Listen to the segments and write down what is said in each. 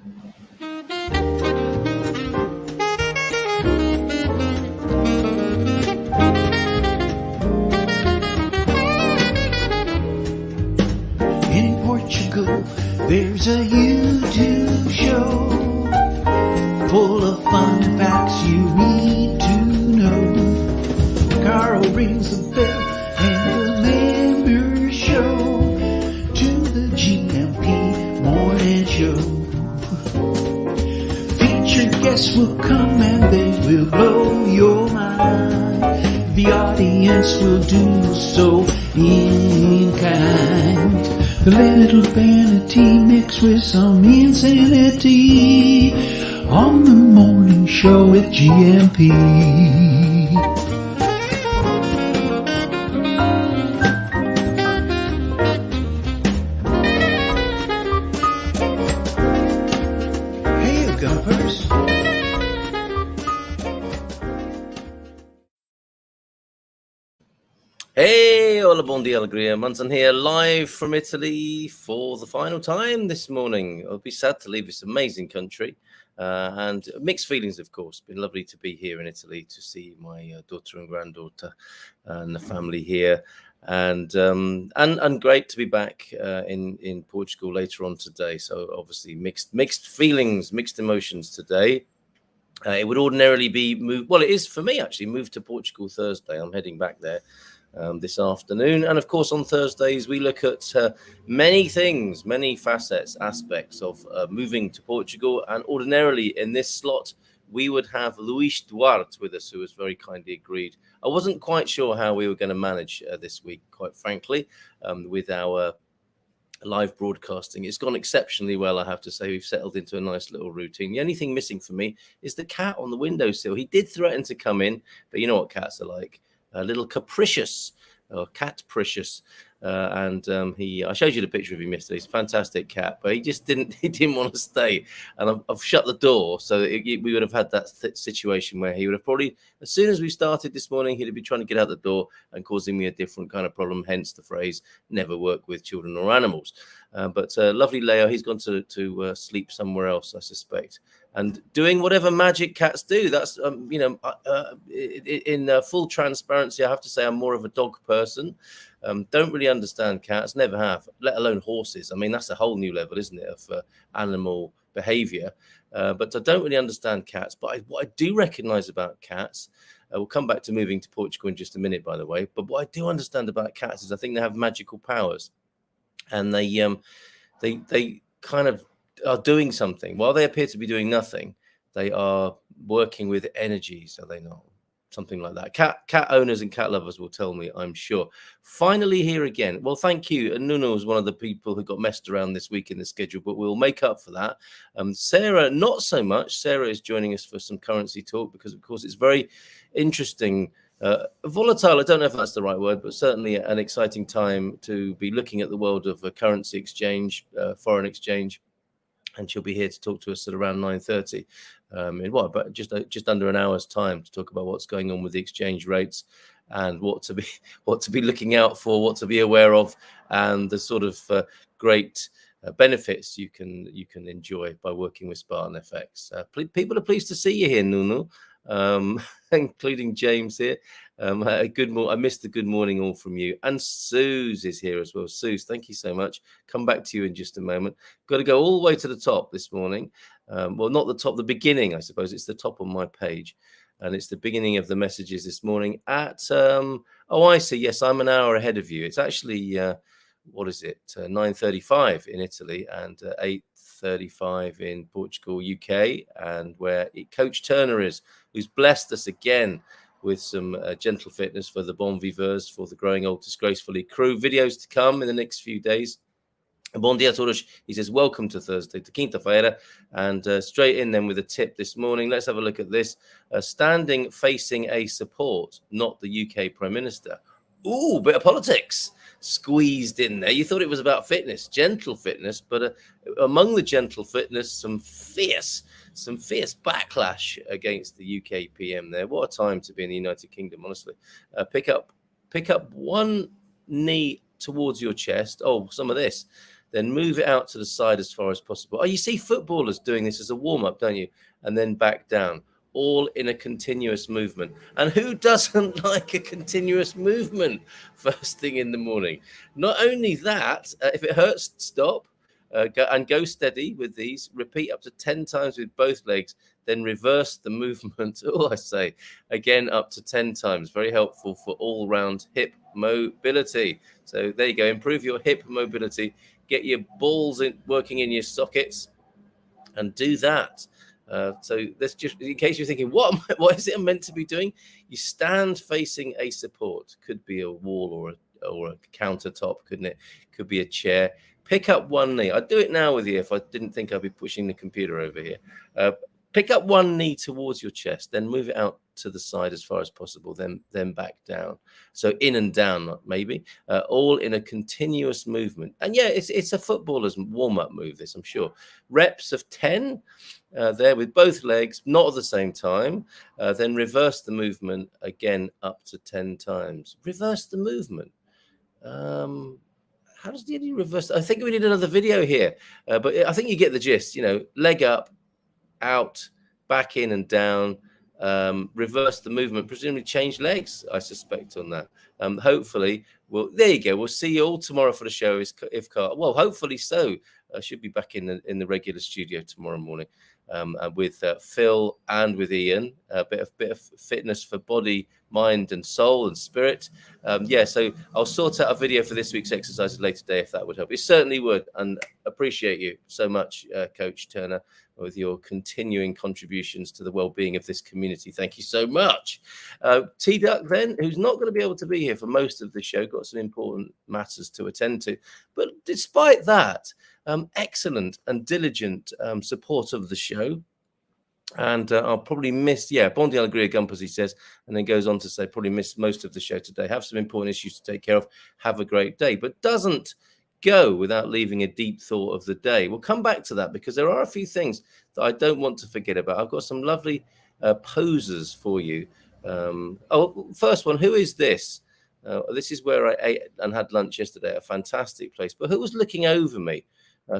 In Portugal, there's a YouTube show full of fun facts you need to know. Carl rings the bell and the members show to the GMP morning show. Featured guests will come and they will blow your mind. The audience will do so in kind. The little vanity mixed with some insanity on the morning show with GMP. Hey, you gumpers. Hey, hola, bon dia, alegria. Munson here, live from Italy for the final time this morning. I'll be sad to leave this amazing country, and mixed feelings, of course. Been lovely to be here in Italy to see my daughter and granddaughter and the family here, and great to be back in Portugal later on today. So obviously mixed feelings, mixed emotions today. It would ordinarily be moved. Well, it is for me actually. Moved to Portugal Thursday. I'm heading back there this afternoon, and of course on Thursdays we look at many things, many facets, aspects of moving to Portugal. And ordinarily in this slot we would have Luis Duarte with us, who has very kindly agreed. I wasn't quite sure how we were going to manage this week, quite frankly, with our live broadcasting. It's gone exceptionally well, I have to say. We've settled into a nice little routine. The only thing missing for me is the cat on the windowsill. He did threaten to come in, but you know what cats are like. A little capricious, or cat-precious, and I showed you the picture of him yesterday. He's a fantastic cat, but he didn't want to stay, and I've shut the door, so we would have had that situation where he would have probably, as soon as we started this morning, he'd be trying to get out the door and causing me a different kind of problem, hence the phrase never work with children or animals. But lovely Leo, he's gone to sleep somewhere else, I suspect, and doing whatever magic cats do. That's in full transparency, I have to say I'm more of a dog person. Don't really understand cats, never have, let alone horses. I mean, that's a whole new level, isn't it, of animal behavior. But I don't really understand cats. But what I do recognize about cats, we'll come back to moving to Portugal in just a minute, by the way. But what I do understand about cats is I think they have magical powers, and they kind of are doing something. While they appear to be doing nothing, they are working with energies, are they not? Something like that. Cat owners and cat lovers will tell me, I'm sure. Finally here again. Well, thank you. And Nuno was one of the people who got messed around this week in the schedule, but we'll make up for that. Sarah, not so much. Sarah is joining us for some currency talk because, of course, it's very interesting. Volatile, I don't know if that's the right word, but certainly an exciting time to be looking at the world of currency exchange, foreign exchange. And she'll be here to talk to us at around 9:30 in but just under an hour's time, to talk about what's going on with the exchange rates and what to be looking out for, what to be aware of, and the sort of great benefits you can enjoy by working with Spartan FX. People are pleased to see you here, Nuno, including James here. I missed the good morning all from you. And Suze is here as well. Suze, thank you so much. Come back to you in just a moment. Got to go all the way to the top this morning. Well, not the top, the beginning, I suppose. It's the top on my page. And it's the beginning of the messages this morning at, I see. Yes, I'm an hour ahead of you. It's actually, 9:35 in Italy and 8:35 in Portugal, UK, and where Coach Turner is, who's blessed us again with some gentle fitness for the bon viveurs, for the Growing Old Disgracefully crew. Videos to come in the next few days. Bon dia a todos. He says, welcome to Thursday, to Quinta-feira. And straight in then with a tip this morning. Let's have a look at this. Standing facing a support, not the UK Prime Minister. Ooh, bit of politics squeezed in there. You thought it was about fitness, gentle fitness, but among the gentle fitness, some fierce backlash against the UK PM there. What a time to be in the United Kingdom, honestly. Pick up one knee towards your chest. Oh, some of this. then move it out to the side as far as possible. Oh, you see footballers doing this as a warm-up, don't you? And then back down, all in a continuous movement. And who doesn't like a continuous movement first thing in the morning? Not only that, if it hurts, stop. Go steady with these. Repeat up to 10 times with both legs, then reverse the movement. Oh, I say again, up to 10 times. Very helpful for all-round hip mobility. So there you go. Improve your hip mobility. Get your balls working in your sockets, and do that. So that's just in case you're thinking, what is it I'm meant to be doing? You stand facing a support. Could be a wall or a countertop, couldn't it? Could be a chair. Pick up one knee. I'd do it now with you if I didn't think I'd be pushing the computer over here. Pick up one knee towards your chest, then move it out to the side as far as possible, then back down. So in and down, maybe, all in a continuous movement. And yeah, it's a footballer's warm-up move, this, I'm sure. Reps of 10 there with both legs, not at the same time. Then reverse the movement again up to 10 times. Reverse the movement. How does he reverse? I think we need another video here, but I think you get the gist. Leg up, out, back in and down, reverse the movement, presumably change legs, I suspect, on that. Hopefully, there you go. We'll see you all tomorrow for the show. Well, hopefully so. I should be back in the regular studio tomorrow morning with Phil and with Ian. A bit of fitness for body, mind, and soul and spirit. So I'll sort out a video for this week's exercises later today if that would help. It certainly would, and appreciate you so much, Coach Turner, with your continuing contributions to the well-being of this community. Thank you so much. T-Duck then, who's not going to be able to be here for most of the show, got some important matters to attend to. But despite that, excellent and diligent support of the show. And I'll probably miss, Bondi Alegria Gumpers, he says, and then goes on to say, probably miss most of the show today. Have some important issues to take care of. Have a great day. But doesn't go without leaving a deep thought of the day. We'll come back to that because there are a few things that I don't want to forget about. I've got some lovely posers for you. First one, who is this? This is where I ate and had lunch yesterday, a fantastic place. But who was looking over me?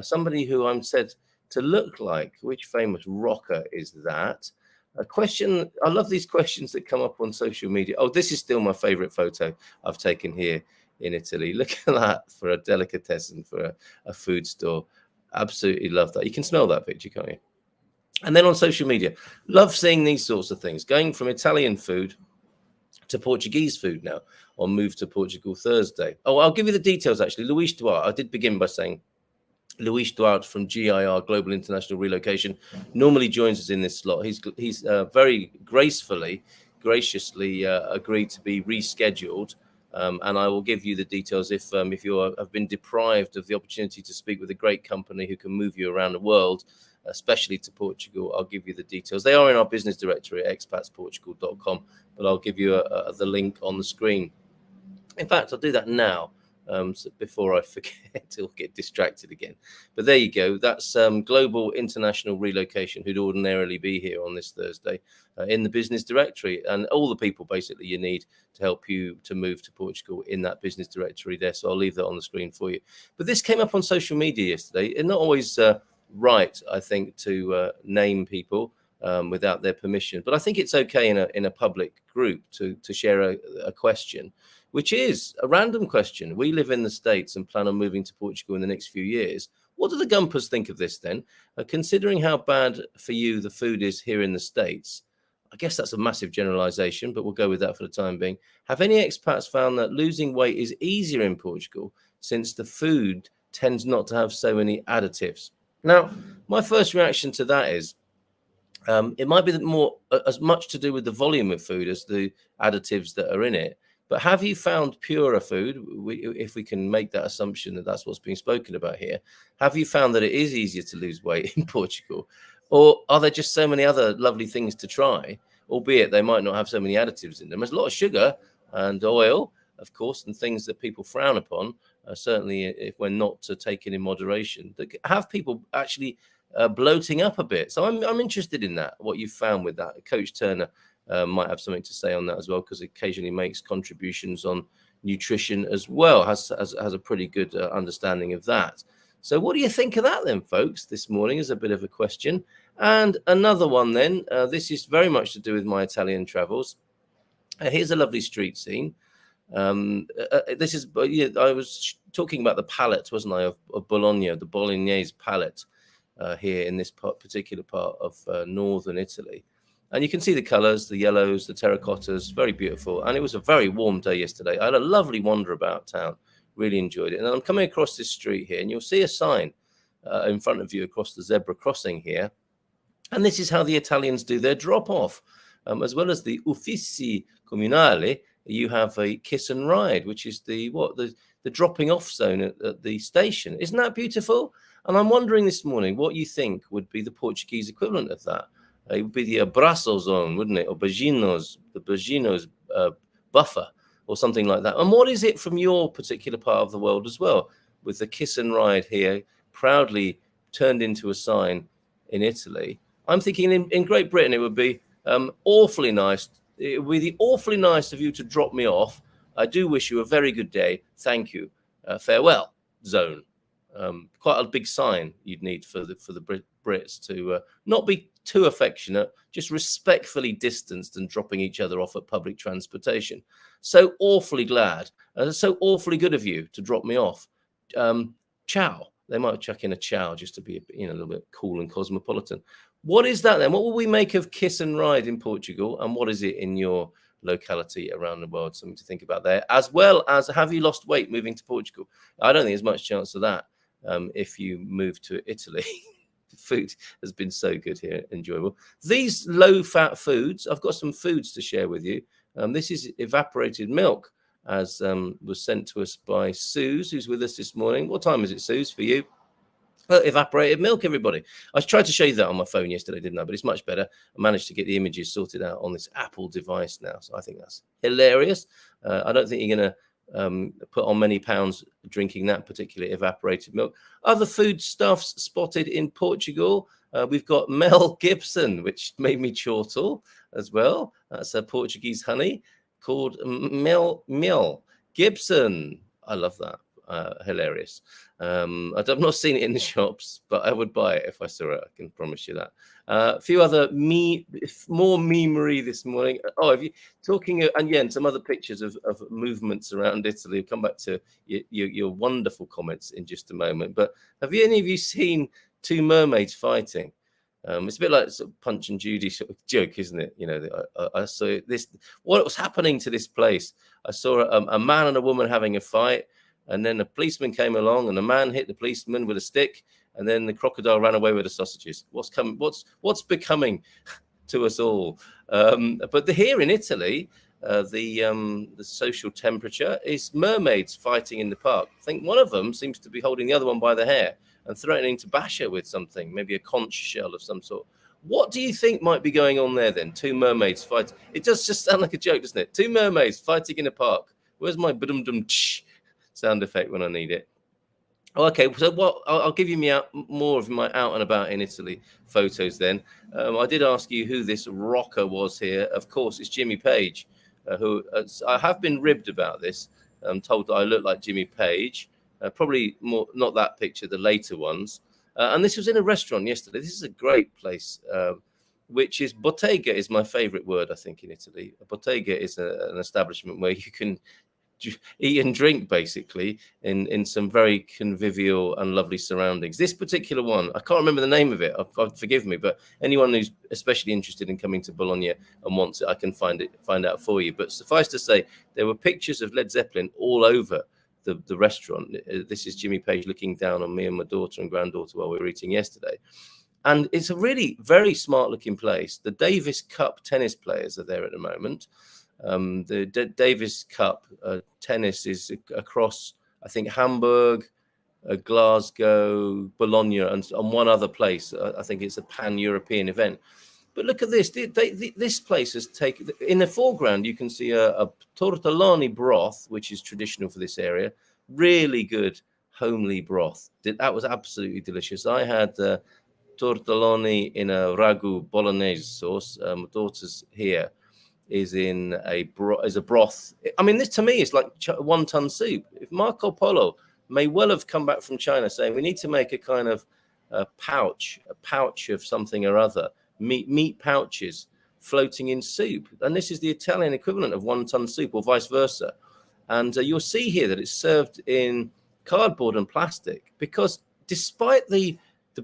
Somebody who I'm said to look like. Which famous rocker is that? A question. I love these questions that come up on social media. Oh, this is still my favorite photo I've taken here in Italy. Look at that for a delicatessen, for a food store. Absolutely love that. You can smell that picture, can't you? And then on social media, love seeing these sorts of things. Going from Italian food to Portuguese food now on Move to Portugal Thursday. Oh, I'll give you the details, actually. Luis Duarte. I did begin by saying Luis Duarte from GIR, Global International Relocation, normally joins us in this slot. He's very graciously agreed to be rescheduled. And I will give you the details if you have been deprived of the opportunity to speak with a great company who can move you around the world, especially to Portugal. I'll give you the details. They are in our business directory at expatsportugal.com, but I'll give you the link on the screen. In fact, I'll do that now. So before I forget, I'll get distracted again. But there you go. That's Global International Relocation, who'd ordinarily be here on this Thursday in the business directory, and all the people basically you need to help you to move to Portugal in that business directory there. So I'll leave that on the screen for you. But this came up on social media yesterday. It's not always right, I think, to name people without their permission. But I think it's okay in a public group to share a question, which is a random question. We live in the States and plan on moving to Portugal in the next few years. What do the Gumpers think of this then? Considering how bad for you the food is here in the States, I guess that's a massive generalization, but we'll go with that for the time being. Have any expats found that losing weight is easier in Portugal since the food tends not to have so many additives? Now, my first reaction to that is, it might be more as much to do with the volume of food as the additives that are in it. But have you found purer food, if we can make that assumption that that's what's being spoken about here? Have you found that it is easier to lose weight in Portugal? Or are there just so many other lovely things to try, albeit they might not have so many additives in them? There's a lot of sugar and oil, of course, and things that people frown upon, certainly if we're not to take it in moderation, that have people actually bloating up a bit. So I'm interested in that, what you've found with that. Coach Turner might have something to say on that as well, because occasionally makes contributions on nutrition as well, has a pretty good understanding of that. So what do you think of that then, folks? This morning is a bit of a question. And another one then, this is very much to do with my Italian travels. Here's a lovely street scene. This is, I was talking about the palette, wasn't I, of Bologna, the Bolognese palette here in this particular part of northern Italy. And you can see the colours, the yellows, the terracottas, very beautiful. And it was a very warm day yesterday. I had a lovely wander about town, really enjoyed it. And I'm coming across this street here, and you'll see a sign in front of you across the zebra crossing here. And this is how the Italians do their drop-off. As well as the uffizi comunali, you have a kiss and ride, which is the dropping off zone at the station. Isn't that beautiful? And I'm wondering this morning what you think would be the Portuguese equivalent of that. It would be the abraço zone, wouldn't it? Or the Beijinhos buffer or something like that. And what is it from your particular part of the world as well, with the kiss and ride here proudly turned into a sign in Italy? I'm thinking in Great Britain it would be awfully nice. It would be awfully nice of you to drop me off. I do wish you a very good day. Thank you. Farewell zone. Quite a big sign you'd need for the Brits to not be too affectionate, just respectfully distanced and dropping each other off at public transportation. So awfully glad. So awfully good of you to drop me off. Ciao. They might chuck in a ciao just to be a little bit cool and cosmopolitan. What is that then? What will we make of kiss and ride in Portugal? And what is it in your locality around the world? Something to think about there. As well as, have you lost weight moving to Portugal? I don't think there's much chance of that if you move to Italy. Food has been so good here, enjoyable. These low-fat foods, I've got some foods to share with you. This is evaporated milk, as was sent to us by Suze, who's with us this morning. What time is it, Suze, for you? Evaporated milk, everybody. I tried to show you that on my phone yesterday, didn't I? But it's much better. I managed to get the images sorted out on this Apple device now, so I think that's hilarious. I don't think you're going to put on many pounds drinking that particular evaporated milk. Other foodstuffs spotted in Portugal. We've got Mel Gibson, which made me chortle as well. That's a Portuguese honey called Mel Gibson. I love that. Hilarious. I've not seen it in the shops, but I would buy it if I saw it. I can promise you that. A few other more memery this morning. Oh, if you talking and some other pictures of movements around Italy. We'll come back to your wonderful comments in just a moment. But have any of you seen two mermaids fighting? It's a bit like sort of Punch and Judy sort of joke, isn't it? I saw this. What was happening to this place? I saw a man and a woman having a fight. And then a policeman came along, and the man hit the policeman with a stick, and then the crocodile ran away with the sausages. What's becoming to us all? But here in Italy, the social temperature is mermaids fighting in the park. I think one of them seems to be holding the other one by the hair and threatening to bash her with something, maybe a conch shell of some sort. What do you think might be going on there then? Two mermaids fighting. It does just sound like a joke, doesn't it? Two mermaids fighting in a park. Where's my ba-dum-dum-tsh sound effect when I need it? Oh, okay, so I'll give you more of my out and about in Italy photos then. I did ask you who this rocker was here. Of course, it's Jimmy Page, who I have been ribbed about this. I'm told that I look like Jimmy Page. Probably more, not that picture, the later ones. And this was in a restaurant yesterday. This is a great place, which is bottega is my favorite word, I think, in Italy. A bottega is an establishment where you can eat and drink basically in some very convivial and lovely surroundings. This particular one, I can't remember the name of it. Forgive me, but anyone who's especially interested in coming to Bologna and wants it, I can find out for you. But suffice to say, there were pictures of Led Zeppelin all over the restaurant. This is Jimmy Page looking down on me and my daughter and granddaughter while we were eating yesterday. And it's a really very smart looking place. The Davis Cup tennis players are there at the moment. The Davis Cup tennis is across, I think, Hamburg, Glasgow, Bologna, and one other place. I think it's a pan-European event. But look at this. This place has taken... In the foreground, you can see a tortelloni broth, which is traditional for this area. Really good, homely broth. That was absolutely delicious. I had tortelloni in a ragu bolognese sauce. My daughter's here is a broth. I mean, this to me is like 1 ton soup. If Marco Polo may well have come back from China saying we need to make a kind of a pouch of something or other, meat pouches floating in soup. And this is the Italian equivalent of wonton soup, or vice versa. And you'll see here that it's served in cardboard and plastic, because despite the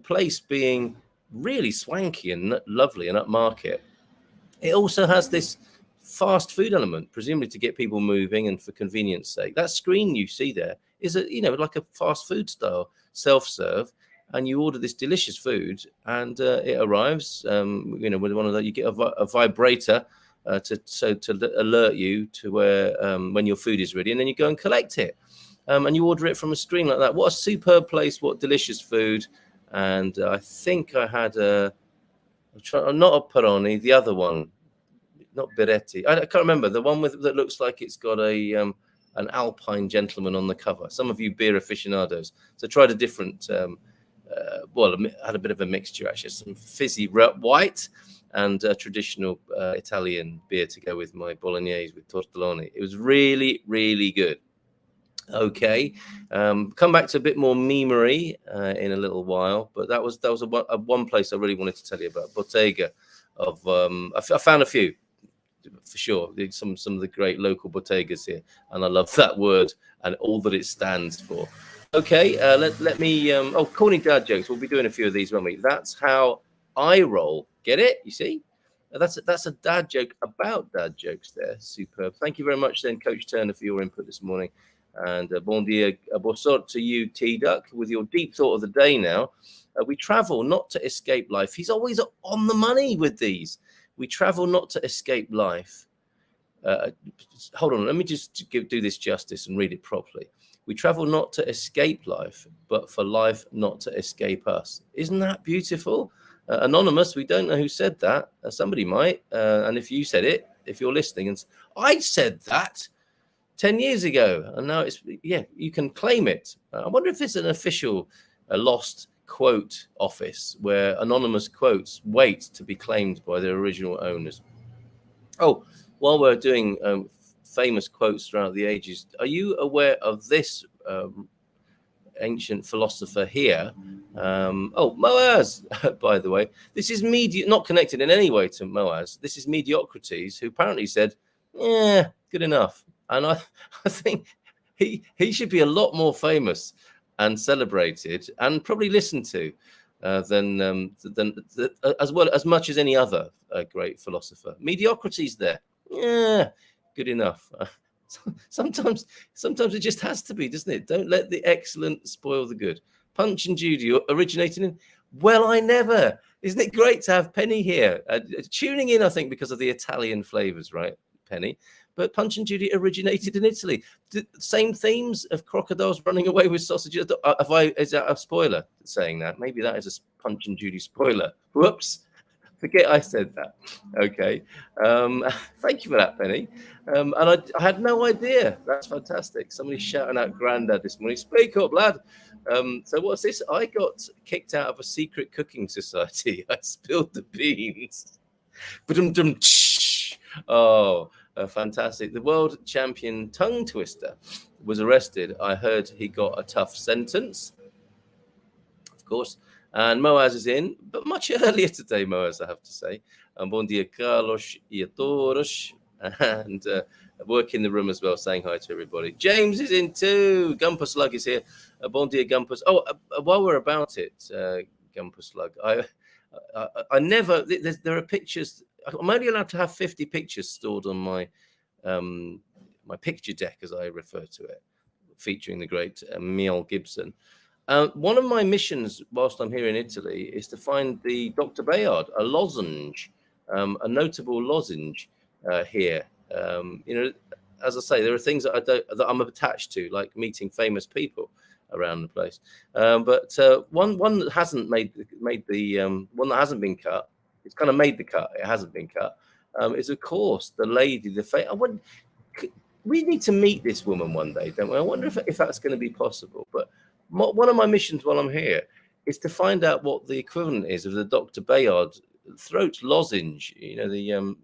place being really swanky and lovely and upmarket, it also has this fast food element, presumably to get people moving and for convenience sake. That screen you see there is like a fast food style self-serve, and you order this delicious food, and it arrives. With one of that, you get a vibrator to alert you to where when your food is ready, and then you go and collect it. And you order it from a screen like that. What a superb place! What delicious food! And I think I had not a Peroni, the other one, not Beretti. I can't remember, the one that looks like it's got an Alpine gentleman on the cover. Some of you beer aficionados, so tried a different. Had a bit of a mixture actually. Some fizzy white and traditional Italian beer to go with my bolognese with tortelloni. It was really, really good. Okay, come back to a bit more memery in a little while, but that was one place I really wanted to tell you about. Bottega of I found a few for sure. Some of the great local bottegas here, and I love that word and all that it stands for. Okay, let me corny dad jokes. We'll be doing a few of these, won't we? That's how I roll. Get it? You see? That's a dad joke about dad jokes there. Superb. Thank you very much then, Coach Turner, for your input this morning. And bon dia, bonsoir to you, T-Duck, with your deep thought of the day now. We travel not to escape life. He's always on the money with these. We travel not to escape life. Hold on, let me just do this justice and read it properly. We travel not to escape life, but for life not to escape us. Isn't that beautiful? Anonymous, we don't know who said that. Somebody might. And if you said it, if you're listening, and I said that 10 years ago, and now you can claim it. I wonder if it's an official lost quote office where anonymous quotes wait to be claimed by their original owners. Oh, while we're doing famous quotes throughout the ages, are you aware of this ancient philosopher here? Moaz, by the way. This is not connected in any way to Moaz. This is Mediocrities, who apparently said, yeah, good enough. And I think he should be a lot more famous and celebrated and probably listened to than as much as any other great philosopher. Mediocrity's there. Yeah, good enough. Sometimes it just has to be, doesn't it? Don't let the excellent spoil the good. Punch and Judy originating in, well, I never. Isn't it great to have Penny here? Tuning in, I think, because of the Italian flavors, right, Penny? But Punch and Judy originated in Italy. The same themes of crocodiles running away with sausages. Is that a spoiler saying that? Maybe that is a Punch and Judy spoiler. Whoops. Forget I said that. Okay. Thank you for that, Penny. And I had no idea. That's fantastic. Somebody's shouting out Grandad this morning. Speak up, lad. So what's this? I got kicked out of a secret cooking society. I spilled the beans. Oh, fantastic. The world champion tongue twister was arrested. I heard he got a tough sentence, of course. And Moaz is in, but much earlier today, Moaz, I have to say. Bon dia, Carlos e a todos. And work in the room as well, saying hi to everybody. James is in too. Gumper Slug is here. Bon dia, Gumpers. Oh, while we're about it, Gumper Slug, I never, there are pictures. I'm only allowed to have 50 pictures stored on my my picture deck, as I refer to it, featuring the great Mel Gibson. One of my missions whilst I'm here in Italy is to find the Dr. Bayard, a lozenge, a notable lozenge here. As I say, there are things that I'm attached to, like meeting famous people around the place. But one that hasn't made the one that hasn't been cut. It's kind of made the cut. It hasn't been cut. Is of course the lady, we need to meet this woman one day, don't we? I wonder if that's going to be possible. But one of my missions while I'm here is to find out what the equivalent is of the Dr. Bayard throat lozenge, the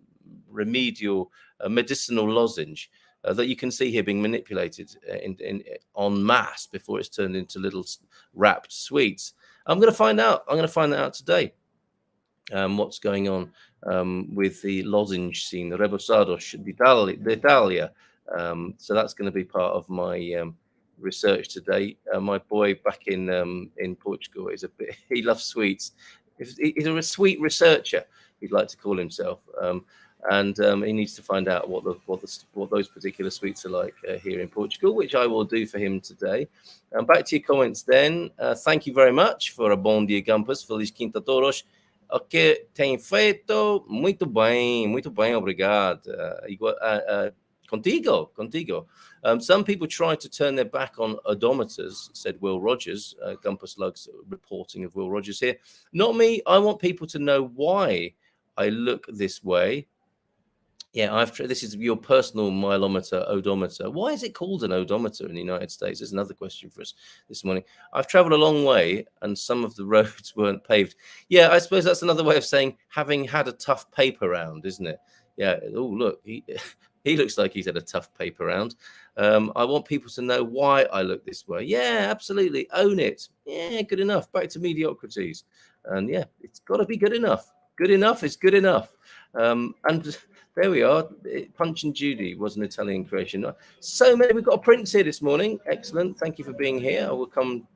remedial medicinal lozenge. that you can see here being manipulated en masse before it's turned into little wrapped sweets. I'm going to find out. I'm going to find that out today. What's going on with the lozenge scene, the rebozados d'Italia. So that's going to be part of my research today. My boy back in Portugal is he loves sweets. He's a sweet researcher, he'd like to call himself, and he needs to find out what those particular sweets are like here in Portugal, which I will do for him today. Back to your comments then. Thank you very much for a bom dia, Campus. Feliz quinta a todos. Ok, tem feito muito bem, obrigado. Contigo. Some people try to turn their back on odometers, said Will Rogers. Gumpus Lugs reporting of Will Rogers here. Not me. I want people to know why I look this way. Yeah, this is your personal mileometer, odometer. Why is it called an odometer in the United States? There's another question for us this morning. I've traveled a long way and some of the roads weren't paved. Yeah, I suppose that's another way of saying having had a tough paper round, isn't it? Yeah. Oh, look, he looks like he's had a tough paper round. I want people to know why I look this way. Yeah, absolutely. Own it. Yeah, good enough. Back to mediocrities. And yeah, it's got to be good enough. Good enough is good enough. And there we are. Punch and Judy was an Italian creation. So many. We've got a prince here this morning. Excellent. Thank you for being here. I will come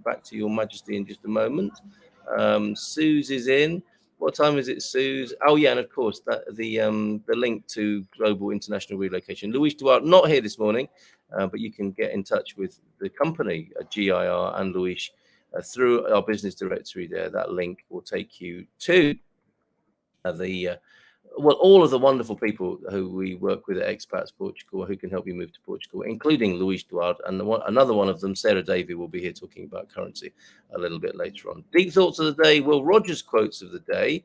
back to your majesty in just a moment. Suze is in. What time is it, Suze? Oh, yeah, and of course, the link to Global International Relocation. Luis Duarte, not here this morning, but you can get in touch with the company, GIR and Luis, through our business directory there. That link will take you to all of the wonderful people who we work with at Expats Portugal, who can help you move to Portugal, including Luis Duarte, and another one of them, Sarah Davey, will be here talking about currency a little bit later on. Deep thoughts of the day, Will Rogers quotes of the day,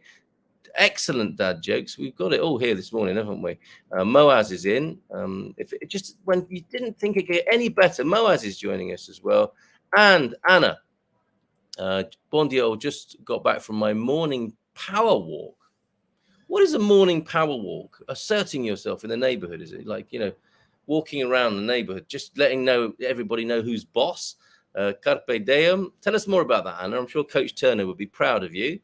excellent dad jokes. We've got it all here this morning, haven't we? Moaz is in. When you didn't think it could get any better, Moaz is joining us as well, and Anna. Bon dia, just got back from my morning power walk. What is a morning power walk? Asserting yourself in the neighborhood? Is it like, walking around the neighborhood, just letting everybody know who's boss? Carpe diem. Tell us more about that, Anna. I'm sure Coach Turner would be proud of you.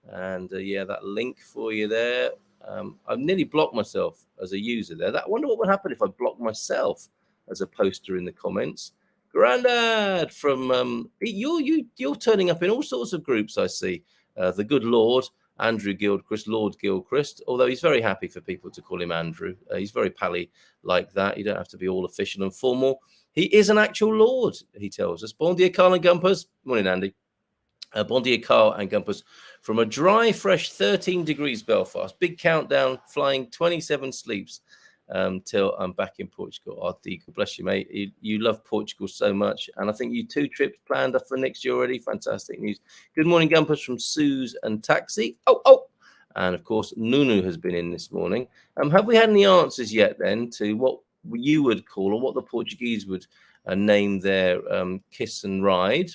And that link for you there. I've nearly blocked myself as a user there. I wonder what would happen if I blocked myself as a poster in the comments. Grandad from you're turning up in all sorts of groups, I see. The good Lord. Andrew Gilchrist, Lord Gilchrist, although he's very happy for people to call him Andrew. He's very pally like that. You don't have to be all official and formal. He is an actual Lord, he tells us. Bon dia, Carl and Gumpers. Morning, Andy. Bon dia, Carl and Gumpers. From a dry, fresh 13 degrees Belfast. Big countdown, flying 27 sleeps till I'm back in Portugal. Oh, Deagle, bless you, mate. You love Portugal so much. And I think you 2 trips planned up for next year already. Fantastic news. Good morning, Gumpers, from Suze and Taxi. Oh. And, of course, Nunu has been in this morning. Have we had any answers yet, then, to what you would call, or what the Portuguese would name their kiss and ride?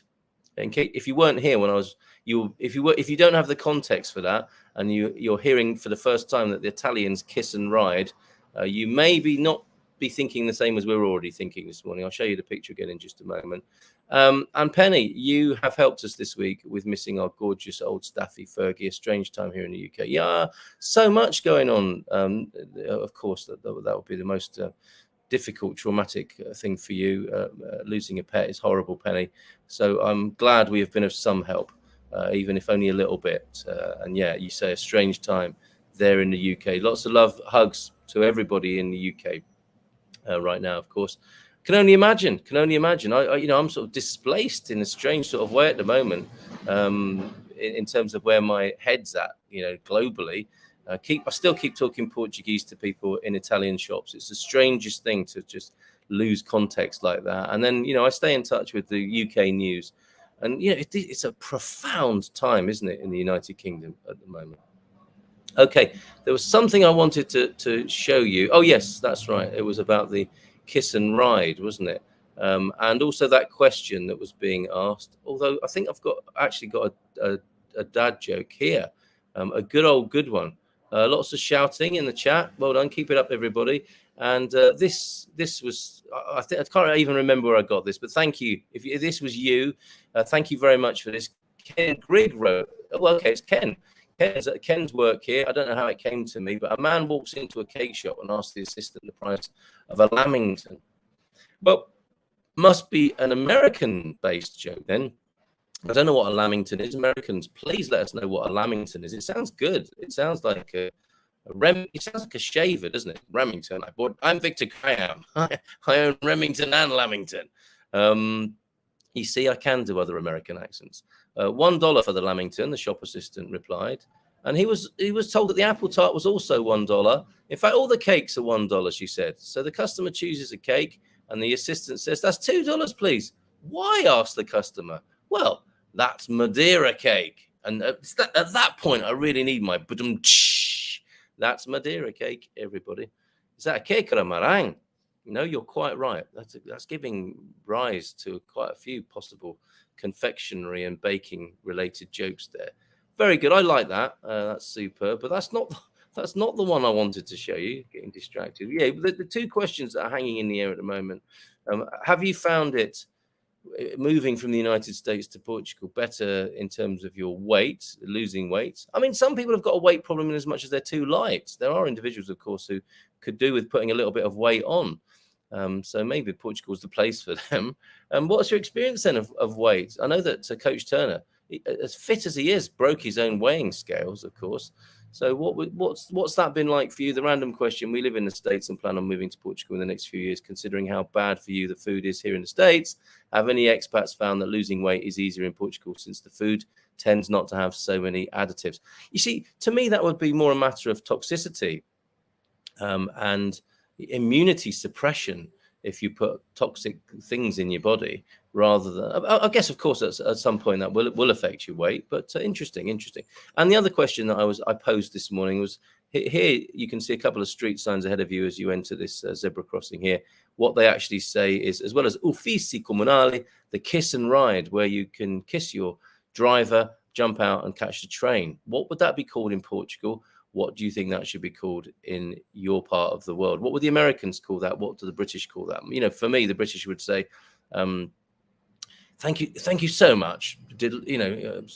In case, if you weren't here when I was... If you don't have the context for that, and you're hearing for the first time that the Italians kiss and ride... you maybe not be thinking the same as we're already thinking this morning. I'll show you the picture again in just a moment. And Penny, you have helped us this week with missing our gorgeous old Staffy Fergie. A strange time here in the UK. Yeah, so much going on. Of course, that would be the most difficult, traumatic thing for you. Losing a pet is horrible, Penny. So I'm glad we have been of some help, even if only a little bit. And yeah, you say a strange time there in the UK. Lots of love, hugs to everybody in the UK right now, of course. Can only imagine. I'm sort of displaced in a strange sort of way at the moment, in terms of where my head's at, globally. I still keep talking Portuguese to people in Italian shops. It's the strangest thing to just lose context like that. And then, I stay in touch with the UK news. And, it's a profound time, isn't it, in the United Kingdom at the moment. Okay, there was something I wanted to show you. Oh, yes, that's right. It was about the kiss and ride, wasn't it? And also that question that was being asked. Although I think I've actually got a dad joke here, a good one. Lots of shouting in the chat. Well done. Keep it up, everybody. And this was, I can't even remember where I got this, but thank you. If this was you, thank you very much for this. Ken Grigg wrote, well, okay, it's Ken. Ken's work here. I don't know how it came to me, but a man walks into a cake shop and asks the assistant the price of a lamington. Well, must be an American-based joke then. I don't know what a lamington is. Americans, please let us know what a lamington is. It sounds good. It sounds like it sounds like a shaver, doesn't it? Remington. I'm Victor Graham. I own Remington and Lamington. You see, I can do other American accents. $1 for the Lamington, the shop assistant replied. And he was told that the apple tart was also $1. In fact, all the cakes are $1, she said. So the customer chooses a cake and the assistant says, that's $2, please. Why? Asked the customer. Well, that's Madeira cake. And at that point, I really need my ba-dum-tsh. That's Madeira cake, everybody. Is that a cake or a meringue? No, you're quite right. That's giving rise to quite a few possible confectionery and baking related jokes there. Very good. I like that. That's superb. But that's not the one I wanted to show you. Getting distracted. Yeah, the two questions that are hanging in the air at the moment. Have you found it moving from the United States to Portugal better in terms of your weight, losing weight? I mean, some people have got a weight problem in as much as they're too light. There are individuals, of course, who could do with putting a little bit of weight on. So maybe Portugal's the place for them. What's your experience then of weight? I know that Coach Turner, as fit as he is, broke his own weighing scales, of course. So what's that been like for you? The random question. We live in the States and plan on moving to Portugal in the next few years. Considering how bad for you the food is here in the States, have any expats found that losing weight is easier in Portugal since the food tends not to have so many additives? You see, to me, that would be more a matter of toxicity and immunity suppression if you put toxic things in your body, rather than, I guess, of course, at some point that will affect your weight. But interesting. And the other question that I posed this morning was, here you can see a couple of street signs ahead of you as you enter this zebra crossing here. What they actually say is, as well as uffici comunali, the kiss and ride, where you can kiss your driver, jump out and catch the train. What would that be called in Portugal? What do you think that should be called in your part of the world? What would the Americans call that? What do the British call that? You know, for me, the British would say, thank you so much.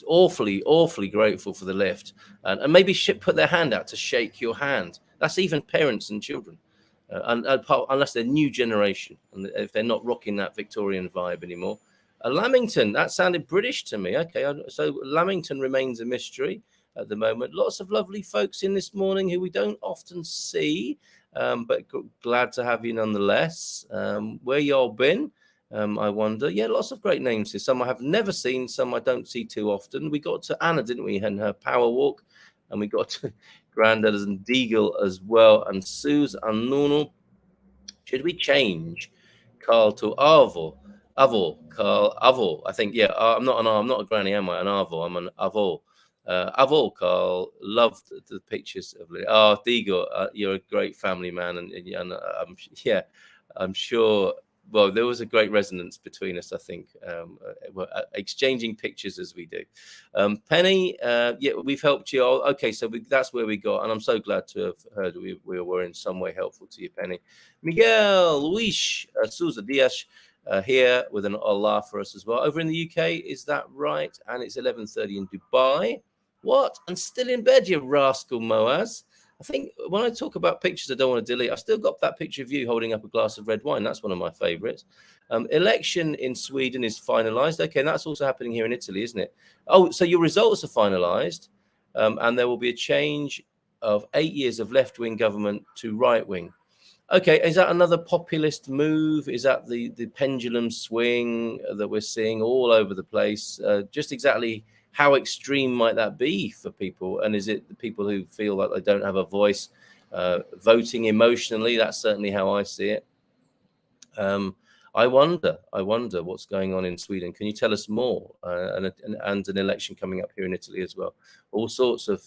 Awfully grateful for the lift. And maybe put their hand out to shake your hand. That's even parents and children, unless they're new generation, and if they're not rocking that Victorian vibe anymore. Lamington, that sounded British to me. Okay, so Lamington remains a mystery at the moment. Lots of lovely folks in this morning who we don't often see, but glad to have you nonetheless. Where y'all been? I wonder. Yeah, lots of great names here. Some I have never seen, some I don't see too often. We got to Anna, didn't we, and her power walk, and we got to Grandad and Deagle as well, and Suze and Nuno. Should we change Carl to Arvo? Carl, Avo. I think, yeah, I'm not a granny, am I? An Arvo, I'm an Avo. Avo, Carl, loved the pictures of it. Oh, Deagle, you're a great family man, and I'm sure. Well, there was a great resonance between us, I think, exchanging pictures as we do. Penny, yeah, we've helped you. Okay, so that's where we got, and I'm so glad to have heard we were in some way helpful to you, Penny. Miguel, Luis, Sousa Dias, here with an Allah for us as well. Over in the UK, is that right? And it's 11:30 in Dubai. What? And still in bed, you rascal, Moaz. I think when I talk about pictures I don't want to delete, I've still got that picture of you holding up a glass of red wine. That's one of my favorites. Election in Sweden is finalized. Okay, and that's also happening here in Italy, isn't it? Oh, so your results are finalized, and there will be a change of 8 years of left-wing government to right-wing. Okay, is that another populist move? Is that the pendulum swing that we're seeing all over the place? Just exactly how extreme might that be for people? And is it the people who feel like they don't have a voice voting emotionally? That's certainly how I see it. I wonder what's going on in Sweden. Can you tell us more? And an election coming up here in Italy as well. All sorts of,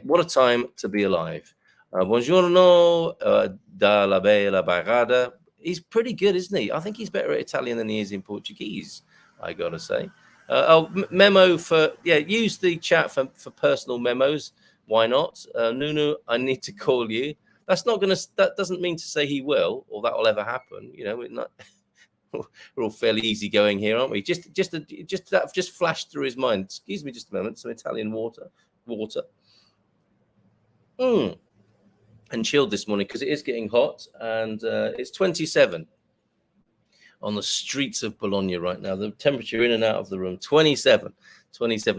what a time to be alive. Buongiorno, dalla bella barrada. He's pretty good, isn't he? I think he's better at Italian than he is in Portuguese, I gotta say. Memo for, use the chat for personal memos. Why not? Nuno, I need to call you. That's not going to. That doesn't mean to say he will, or that will ever happen. You know, we're all fairly easygoing here, aren't we? Just that just flashed through his mind. Excuse me, just a moment. Some Italian water. And chilled this morning because it is getting hot, and it's 27 on the streets of Bologna right now. The temperature in and out of the room, 27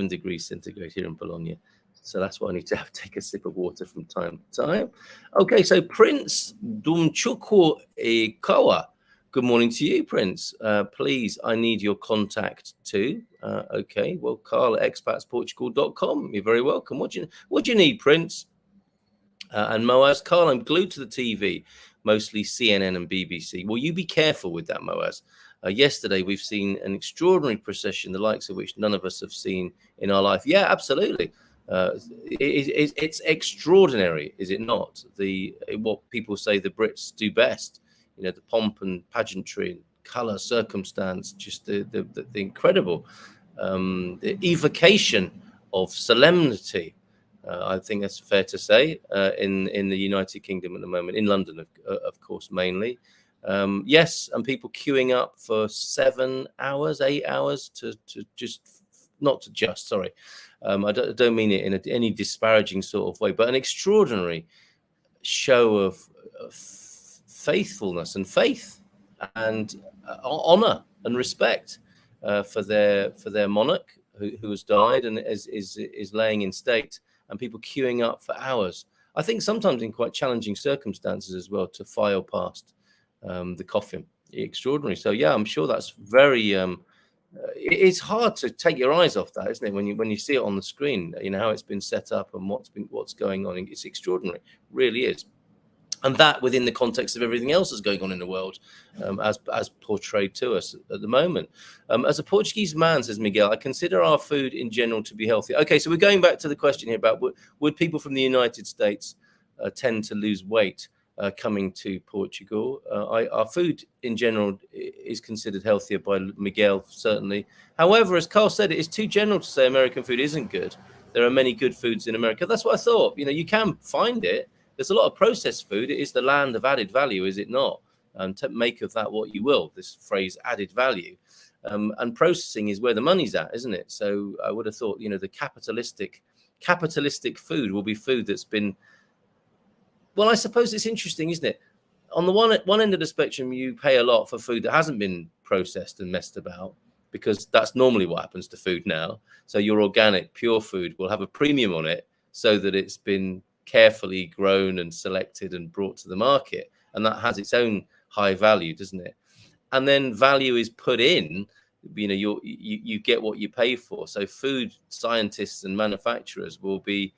degrees centigrade here in Bologna. So that's why I need to take a sip of water from time to time. Okay, so Prince Dumchukwu Ikawa. Good morning to you, Prince. Please, I need your contact too. Okay, well, Carl at expatsportugal.com. You're very welcome. What do you need, Prince? And Moaz, Carl, I'm glued to the TV, mostly CNN and BBC. Will you be careful with that, Moaz? Yesterday, we've seen an extraordinary procession, the likes of which none of us have seen in our life. Yeah, absolutely. It's extraordinary, is it not? What people say the Brits do best, you know, the pomp and pageantry and colour, circumstance, just the incredible the evocation of solemnity. I think that's fair to say in the United Kingdom at the moment, in London, of course, mainly. Yes, and people queuing up for 7 hours, 8 hours to just, not to just, sorry. I don't mean it in any disparaging sort of way, but an extraordinary show of faithfulness and faith and honor and respect for their monarch who has died and is laying in state, and people queuing up for hours. I think sometimes in quite challenging circumstances as well to file past the coffin. Extraordinary. So yeah, I'm sure that's very. It's hard to take your eyes off that, isn't it? When you see it on the screen, you know how it's been set up and what's going on. It's extraordinary, really is. And that within the context of everything else that's going on in the world, as portrayed to us at the moment. As a Portuguese man, says Miguel, I consider our food in general to be healthy. Okay, so we're going back to the question here about would people from the United States tend to lose weight coming to Portugal? Our food in general is considered healthier by Miguel, certainly. However, as Carl said, it is too general to say American food isn't good. There are many good foods in America. That's what I thought. You know, you can find it. There's a lot of processed food. It is the land of added value, is it not? To make of that what you will, this phrase added value. And processing is where the money's at, isn't it? So I would have thought, you know, the capitalistic food will be food that's been, well, I suppose it's interesting, isn't it? On the one end of the spectrum, you pay a lot for food that hasn't been processed and messed about, because that's normally what happens to food now. So your organic, pure food will have a premium on it so that it's been carefully grown and selected and brought to the market, and that has its own high value, doesn't it? And then value is put in, you know, you get what you pay for. So food scientists and manufacturers will be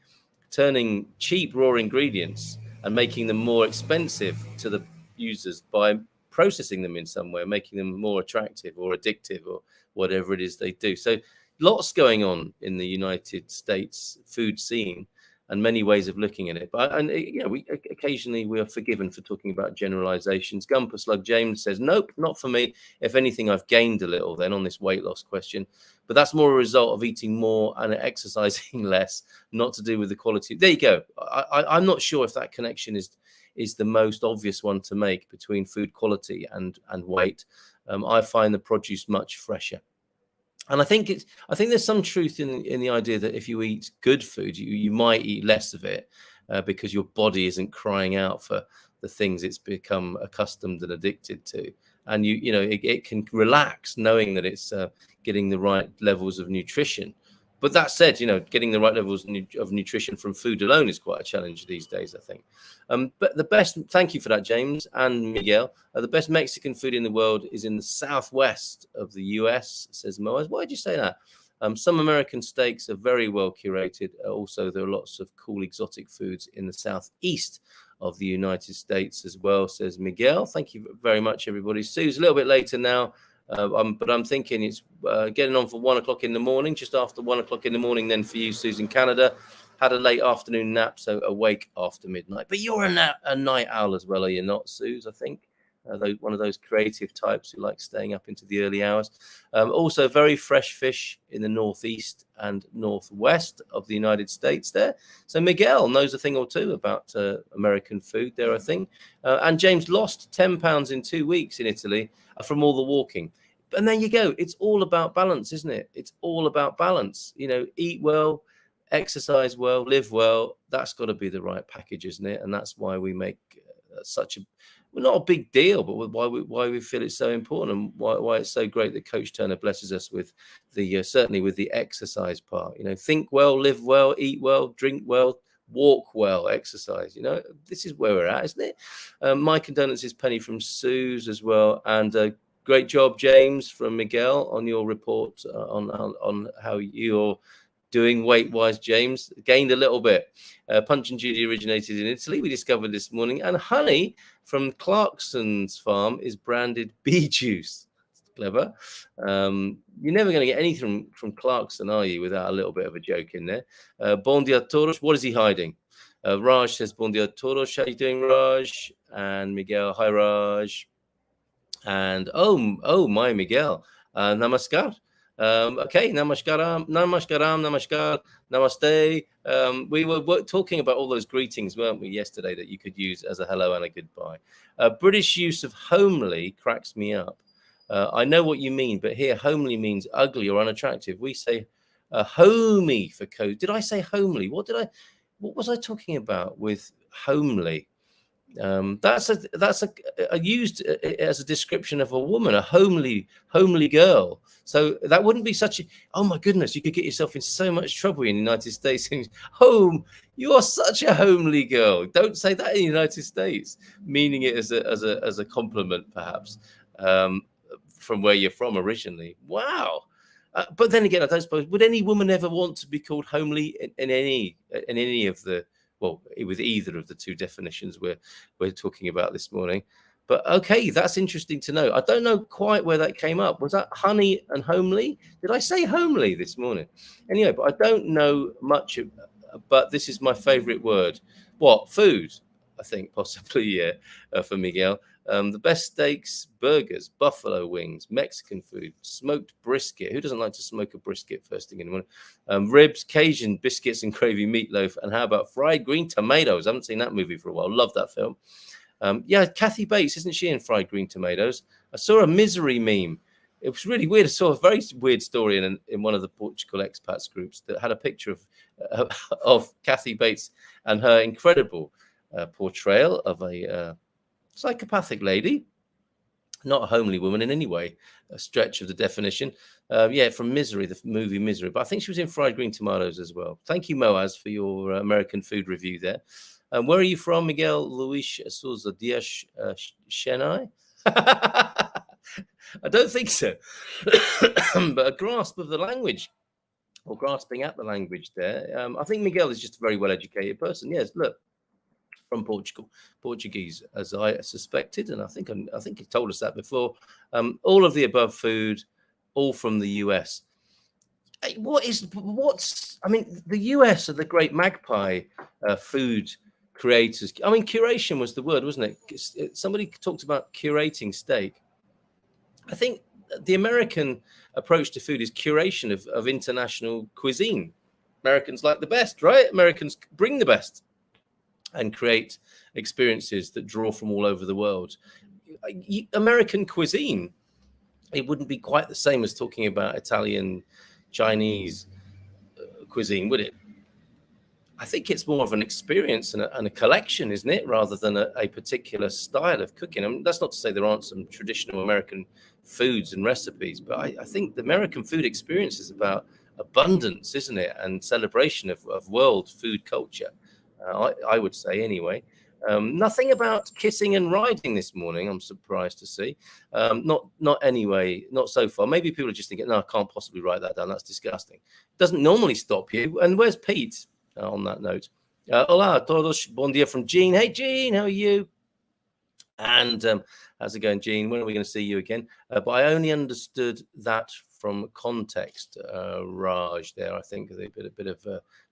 turning cheap raw ingredients and making them more expensive to the users by processing them in some way, making them more attractive or addictive or whatever it is they do. So lots going on in the United States food scene, and many ways of looking at it. And you know, we occasionally are forgiven for talking about generalizations. Gumper Slug James says, nope, not for me. If anything, I've gained a little then on this weight loss question, but that's more a result of eating more and exercising less, not to do with the quality. There you go. I'm not sure if that connection is the most obvious one to make between food quality and weight. I find the produce much fresher. And I think there's some truth in the idea that if you eat good food, you might eat less of it because your body isn't crying out for the things it's become accustomed and addicted to. And you know it can relax knowing that it's getting the right levels of nutrition. But that said, you know, getting the right levels of nutrition from food alone is quite a challenge these days, I think. But the best, thank you for that, James and Miguel. The best Mexican food in the world is in the southwest of the US, says Moaz. Why did you say that? Some American steaks are very well curated. Also, there are lots of cool exotic foods in the southeast of the United States as well, says Miguel. Thank you very much, everybody. Sue's a little bit later now. But I'm thinking it's getting on for 1 o'clock in the morning, just after 1 o'clock in the morning. Then for you, Susan, Canada, had a late afternoon nap, so awake after midnight. But you're a night owl as well, are you not, Suze? I think one of those creative types who like staying up into the early hours. Also very fresh fish in the northeast and northwest of the United States there. So Miguel knows a thing or two about American food there, I think. And James lost 10 pounds in 2 weeks in Italy from all the walking. And there you go. It's all about balance, isn't it? It's all about balance. You know, eat well, exercise well, live well. That's got to be the right package, isn't it? And that's why we make such a, well, not a big deal, but why we feel it's so important, and why it's so great that Coach Turner blesses us with the certainly with the exercise part. You know, think well, live well, eat well, drink well, walk well, exercise. You know, this is where we're at, isn't it? My condolences, Penny, from Sue's as well, and great job, James, from Miguel on your report on how you're doing weight-wise. James gained a little bit. Punch and Judy originated in Italy, we discovered this morning, and honey from Clarkson's farm is branded bee juice. Clever. You're never going to get anything from Clarkson, are you, without a little bit of a joke in there. Bon dia todos. What is he hiding? Raj says, bon dia todos. How are you doing, Raj? And Miguel, hi, Raj. And oh my Miguel, namaskar. Okay, namaskaram, namaste. We were talking about all those greetings, weren't we, yesterday, that you could use as a hello and a goodbye. British use of homely cracks me up. I know what you mean, but here homely means ugly or unattractive. We say homey for code. Did I say homely? What was I talking about with homely? That's used as a description of a woman, a homely girl. So that wouldn't be such a, oh my goodness, you could get yourself in so much trouble in the United States. Home, you are such a homely girl. Don't say that in the United States, meaning it as a compliment, perhaps, from where you're from originally. Wow. But then again, I don't suppose, would any woman ever want to be called homely in any of the, well, with either of the two definitions we're talking about this morning? But okay, that's interesting to know. I don't know quite where that came up. Was that honey and homely? Did I say homely this morning? Anyway, but I don't know much, but this is my favorite word. What? Food, I think, possibly, yeah, for Miguel. The best steaks, burgers, buffalo wings, Mexican food, smoked brisket. Who doesn't like to smoke a brisket first thing in the morning? Ribs, Cajun biscuits and gravy meatloaf. And how about fried green tomatoes? I haven't seen that movie for a while. Love that film. Yeah, Kathy Bates, isn't she in Fried Green Tomatoes? I saw a Misery meme. It was really weird. I saw a very weird story in one of the Portugal expats groups that had a picture of Kathy Bates and her incredible portrayal of a psychopathic lady, not a homely woman in any way, a stretch of the definition. Yeah, from Misery, the movie Misery. But I think she was in Fried Green Tomatoes as well. Thank you, Moaz, for your American food review there. Where are you from, Miguel Luis Souza Dias Chennai? I don't think so. But a grasp of the language, or grasping at the language there. I think Miguel is just a very well-educated person. Yes, look, from Portugal, Portuguese, as I suspected, and I think he told us that before. All of the above food, all from the US. I mean, the US are the great magpie food creators. I mean, curation was the word, wasn't it? Somebody talked about curating steak. I think the American approach to food is curation of international cuisine. Americans like the best, right? Americans bring the best and create experiences that draw from all over the world. American cuisine, it wouldn't be quite the same as talking about Italian, Chinese cuisine, would it? I think it's more of an experience and a collection, isn't it, rather than a particular style of cooking. I mean, that's not to say there aren't some traditional American foods and recipes, but I think the American food experience is about abundance, isn't it, and celebration of world food culture. I would say anyway. Nothing about kissing and riding this morning, I'm surprised to see. Not anyway, not so far. Maybe people are just thinking, no, I can't possibly write that down. That's disgusting. Doesn't normally stop you. And where's Pete on that note? Hola todos, bon dia from Jean. Hey, Jean, how are you? And how's it going, Jean? When are we going to see you again? But I only understood that from context, Raj, there. I think a bit of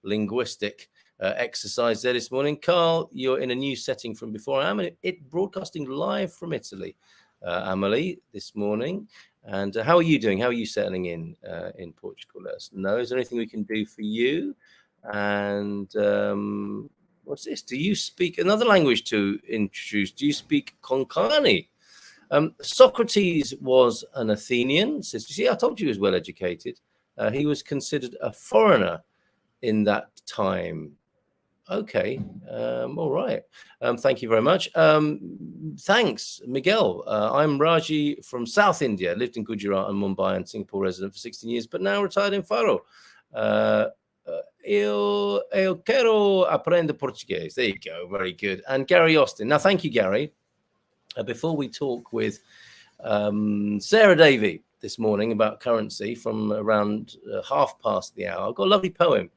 linguistic exercise there this morning. Carl, you're in a new setting from before. I am broadcasting live from Italy, Amelie, this morning. And how are you doing? How are you settling in Portugal? Let us know. Is there anything we can do for you? And what's this? Do you speak another language to introduce? Do you speak Konkani? Socrates was an Athenian. See, I told you he was well educated. He was considered a foreigner in that time. Okay, all right. Thank you very much. Thanks, Miguel. I'm Raji from South India. Lived in Gujarat and Mumbai and Singapore resident for 16 years, but now retired in Faro. Eu quero aprender português. There you go. Very good. And Gary Austin. Now, thank you, Gary. Before we talk with Sarah Davey this morning about currency from around 1:30 I've got a lovely poem.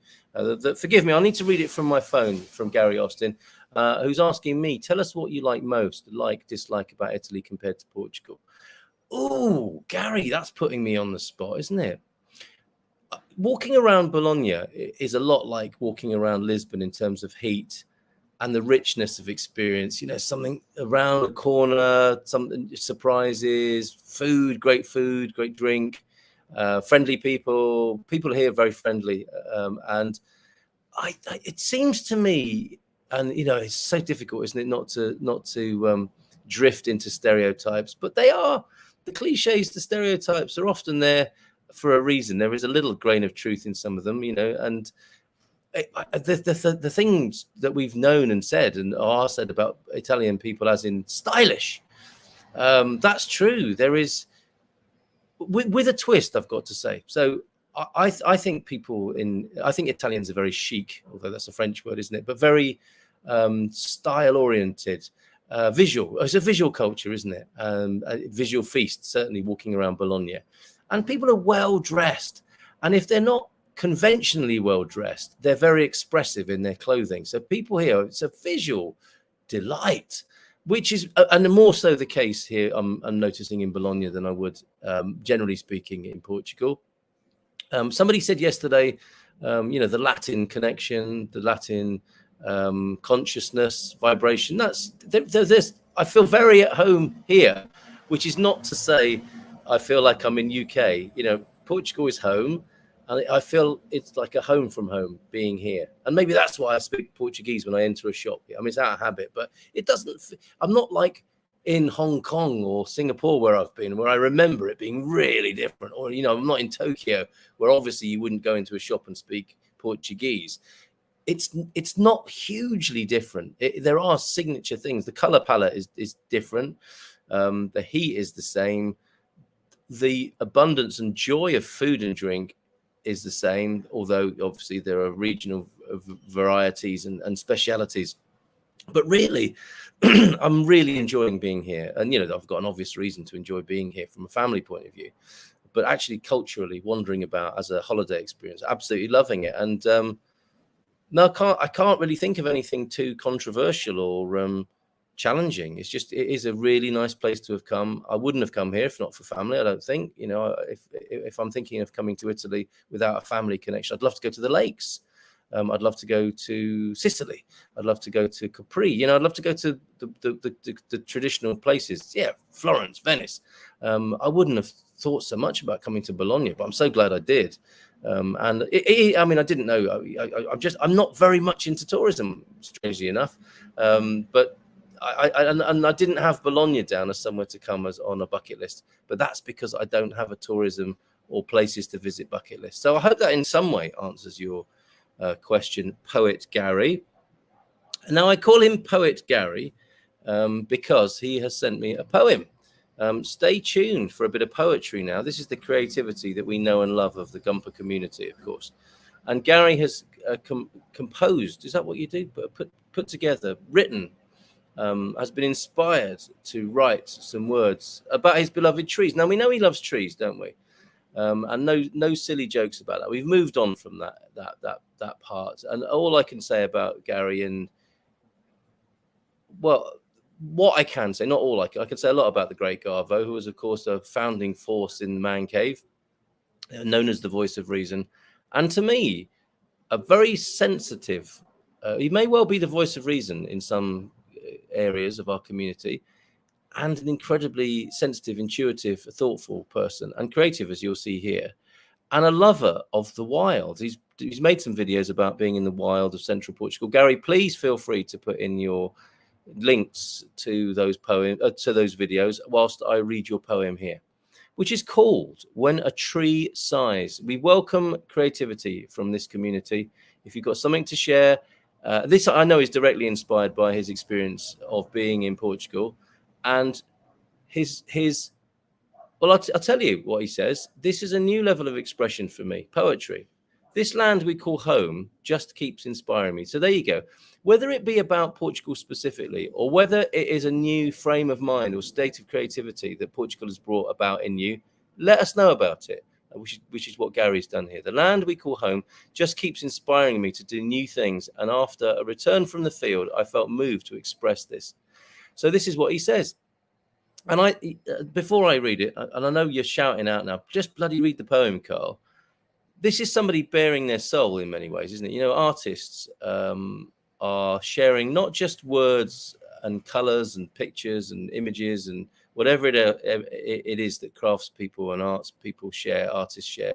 Forgive me, I need to read it from my phone from Gary Austin, who's asking me, tell us what you like most, dislike about Italy compared to Portugal. Oh, Gary, that's putting me on the spot, isn't it? Walking around Bologna is a lot like walking around Lisbon in terms of heat and the richness of experience. Something around the corner, something surprises, great food, great drink, friendly people here are very friendly. And it seems to me, and it's so difficult, isn't it, not to drift into stereotypes, but the cliches, the stereotypes are often there for a reason. There is a little grain of truth in some of them, and the things that we've known and said and are said about Italian people as in stylish, that's true. There is, with a twist, I've got to say. So I think Italians are very chic, although that's a French word, isn't it? But very style oriented, visual. It's a visual culture, isn't it? A visual feast, certainly walking around Bologna. And people are well dressed. And if they're not conventionally well dressed, they're very expressive in their clothing. So people here, it's a visual delight, which is, and more so the case here, I'm noticing in Bologna than I would, generally speaking, in Portugal. Somebody said yesterday, the Latin connection, the Latin consciousness, vibration. I feel very at home here, which is not to say I feel like I'm in UK. Portugal is home, and I feel it's like a home from home being here. And maybe that's why I speak Portuguese when I enter a shop here. I mean, it's out of habit, but it doesn't. I'm not like in Hong Kong or Singapore where I've been, where I remember it being really different. Or, I'm not in Tokyo, where obviously you wouldn't go into a shop and speak Portuguese. It's not hugely different. There are signature things. The color palette is different. The heat is the same. The abundance and joy of food and drink is the same, although obviously there are regional varieties and specialities. But really, I'm really enjoying being here. And, I've got an obvious reason to enjoy being here from a family point of view. But actually, culturally, wandering about as a holiday experience, absolutely loving it. And no, I can't really think of anything too controversial or challenging. It is a really nice place to have come. I wouldn't have come here if not for family, I don't think. If I'm thinking of coming to Italy without a family connection, I'd love to go to the lakes. I'd love to go to Sicily. I'd love to go to Capri. I'd love to go to the traditional places. Yeah, Florence, Venice. I wouldn't have thought so much about coming to Bologna, but I'm so glad I did. And I didn't know. I'm not very much into tourism, strangely enough. But I didn't have Bologna down as somewhere to come as on a bucket list, but that's because I don't have a tourism or places to visit bucket list. So I hope that in some way answers your question, Poet Gary. Now I call him Poet Gary because he has sent me a poem. Stay tuned for a bit of poetry now. This is the creativity that we know and love of the Gumper community, of course. And Gary has composed, is that what you do? Put together, written, has been inspired to write some words about his beloved trees. Now, we know he loves trees, don't we? And no silly jokes about that. We've moved on from that part. And all I can say about Gary, and well, what I can say, not all I can say a lot about the great Garvo, who was, of course, a founding force in the man cave, known as the voice of reason. And to me, a very sensitive he may well be the voice of reason in some areas of our community, and an incredibly sensitive, intuitive, thoughtful person, and creative, as you'll see here, and a lover of the wild. He's made some videos about being in the wild of central Portugal. Gary, please feel free to put in your links to those to those videos whilst I read your poem here, which is called When a Tree Sighs. We welcome creativity from this community. If you've got something to share, this I know is directly inspired by his experience of being in Portugal, and well, I'll tell you what he says. This is a new level of expression for me, poetry. This land we call home just keeps inspiring me. So there you go. Whether it be about Portugal specifically, or whether it is a new frame of mind or state of creativity that Portugal has brought about in you, let us know about it, which is what Gary's done here. The land we call home just keeps inspiring me to do new things. And after a return from the field, I felt moved to express this. So this is what he says. And before I read it, and I know you're shouting out now, just bloody read the poem, Carl. This is somebody bearing their soul in many ways, isn't it? You know, artists are sharing not just words and colors and pictures and images and whatever it is that crafts people and artists share.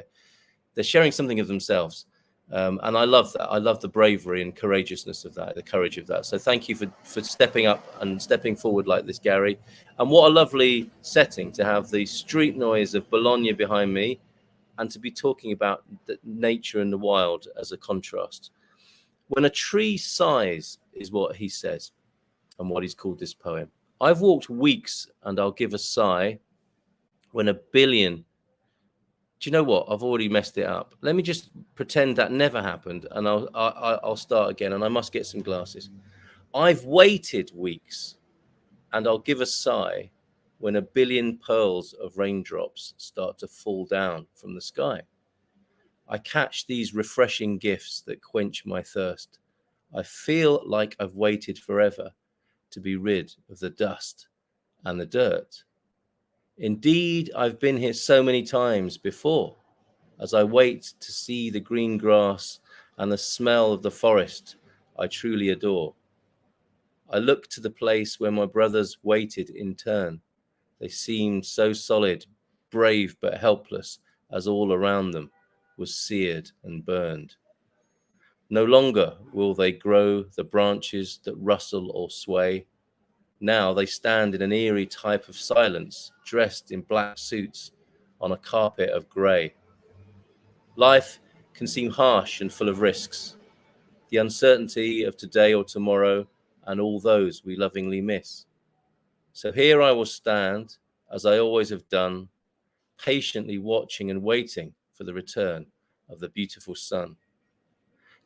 They're sharing something of themselves. And I love that. I love the bravery and courageousness of that, the courage of that. So thank you for stepping up and stepping forward like this, Gary. And what a lovely setting to have the street noise of Bologna behind me and to be talking about the nature and the wild as a contrast. When a tree sighs is what he says and what he's called this poem. I've walked weeks and I'll give a sigh when a billion... Do you know what? I've already messed it up. Let me just pretend that never happened, and I'll start again. And I must get some glasses. I've waited weeks, and I'll give a sigh when a billion pearls of raindrops start to fall down from the sky. I catch these refreshing gifts that quench my thirst. I feel like I've waited forever to be rid of the dust and the dirt. Indeed, I've been here so many times before, as I wait to see the green grass and the smell of the forest I truly adore. I look to the place where my brothers waited in turn. They seemed so solid, brave but helpless, as all around them was seared and burned. No longer will they grow the branches that rustle or sway. Now they stand in an eerie type of silence, dressed in black suits on a carpet of grey. Life can seem harsh and full of risks, the uncertainty of today or tomorrow, and all those we lovingly miss. So here I will stand, as I always have done, patiently watching and waiting for the return of the beautiful sun.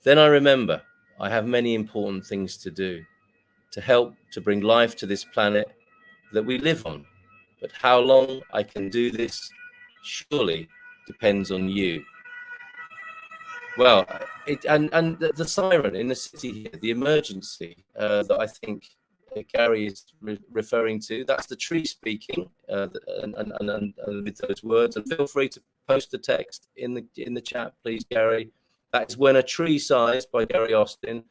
Then I remember I have many important things to do, to help to bring life to this planet that we live on. But how long I can do this surely depends on you. Well, and the siren in the city here, the emergency that I think Gary is referring to, that's the tree speaking, and with those words. And feel free to post the text in the chat, please, Gary. That is When a Tree Sighs by Gary Austin,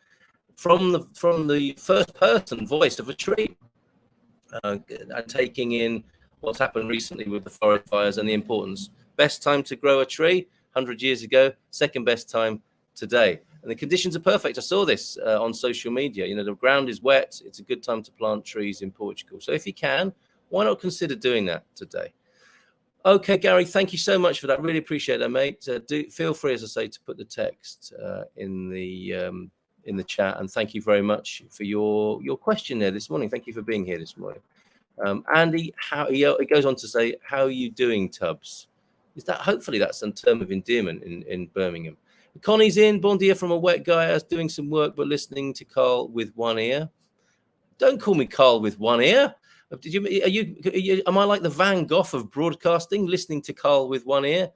from the first person voice of a tree, and taking in what's happened recently with the forest fires and the importance. Best time to grow a tree 100 years ago, second best time today. And the conditions are perfect. I saw this on social media. You know, the ground is wet. It's a good time to plant trees in Portugal. So if you can, why not consider doing that today? Okay, Gary, thank you so much for that. Really appreciate that, mate. Feel free, as I say, to put the text in the chat, and thank you very much for your question there this morning. Thank you for being here this morning. Andy, it goes on to say, how are you doing, Tubbs? Is that, hopefully that's a term of endearment in Birmingham. Connie's in, bon dia from a wet guy. I was doing some work but listening to Carl with one ear. Don't call me Carl with one ear. Am I like the Van Gogh of broadcasting, listening to Carl with one ear?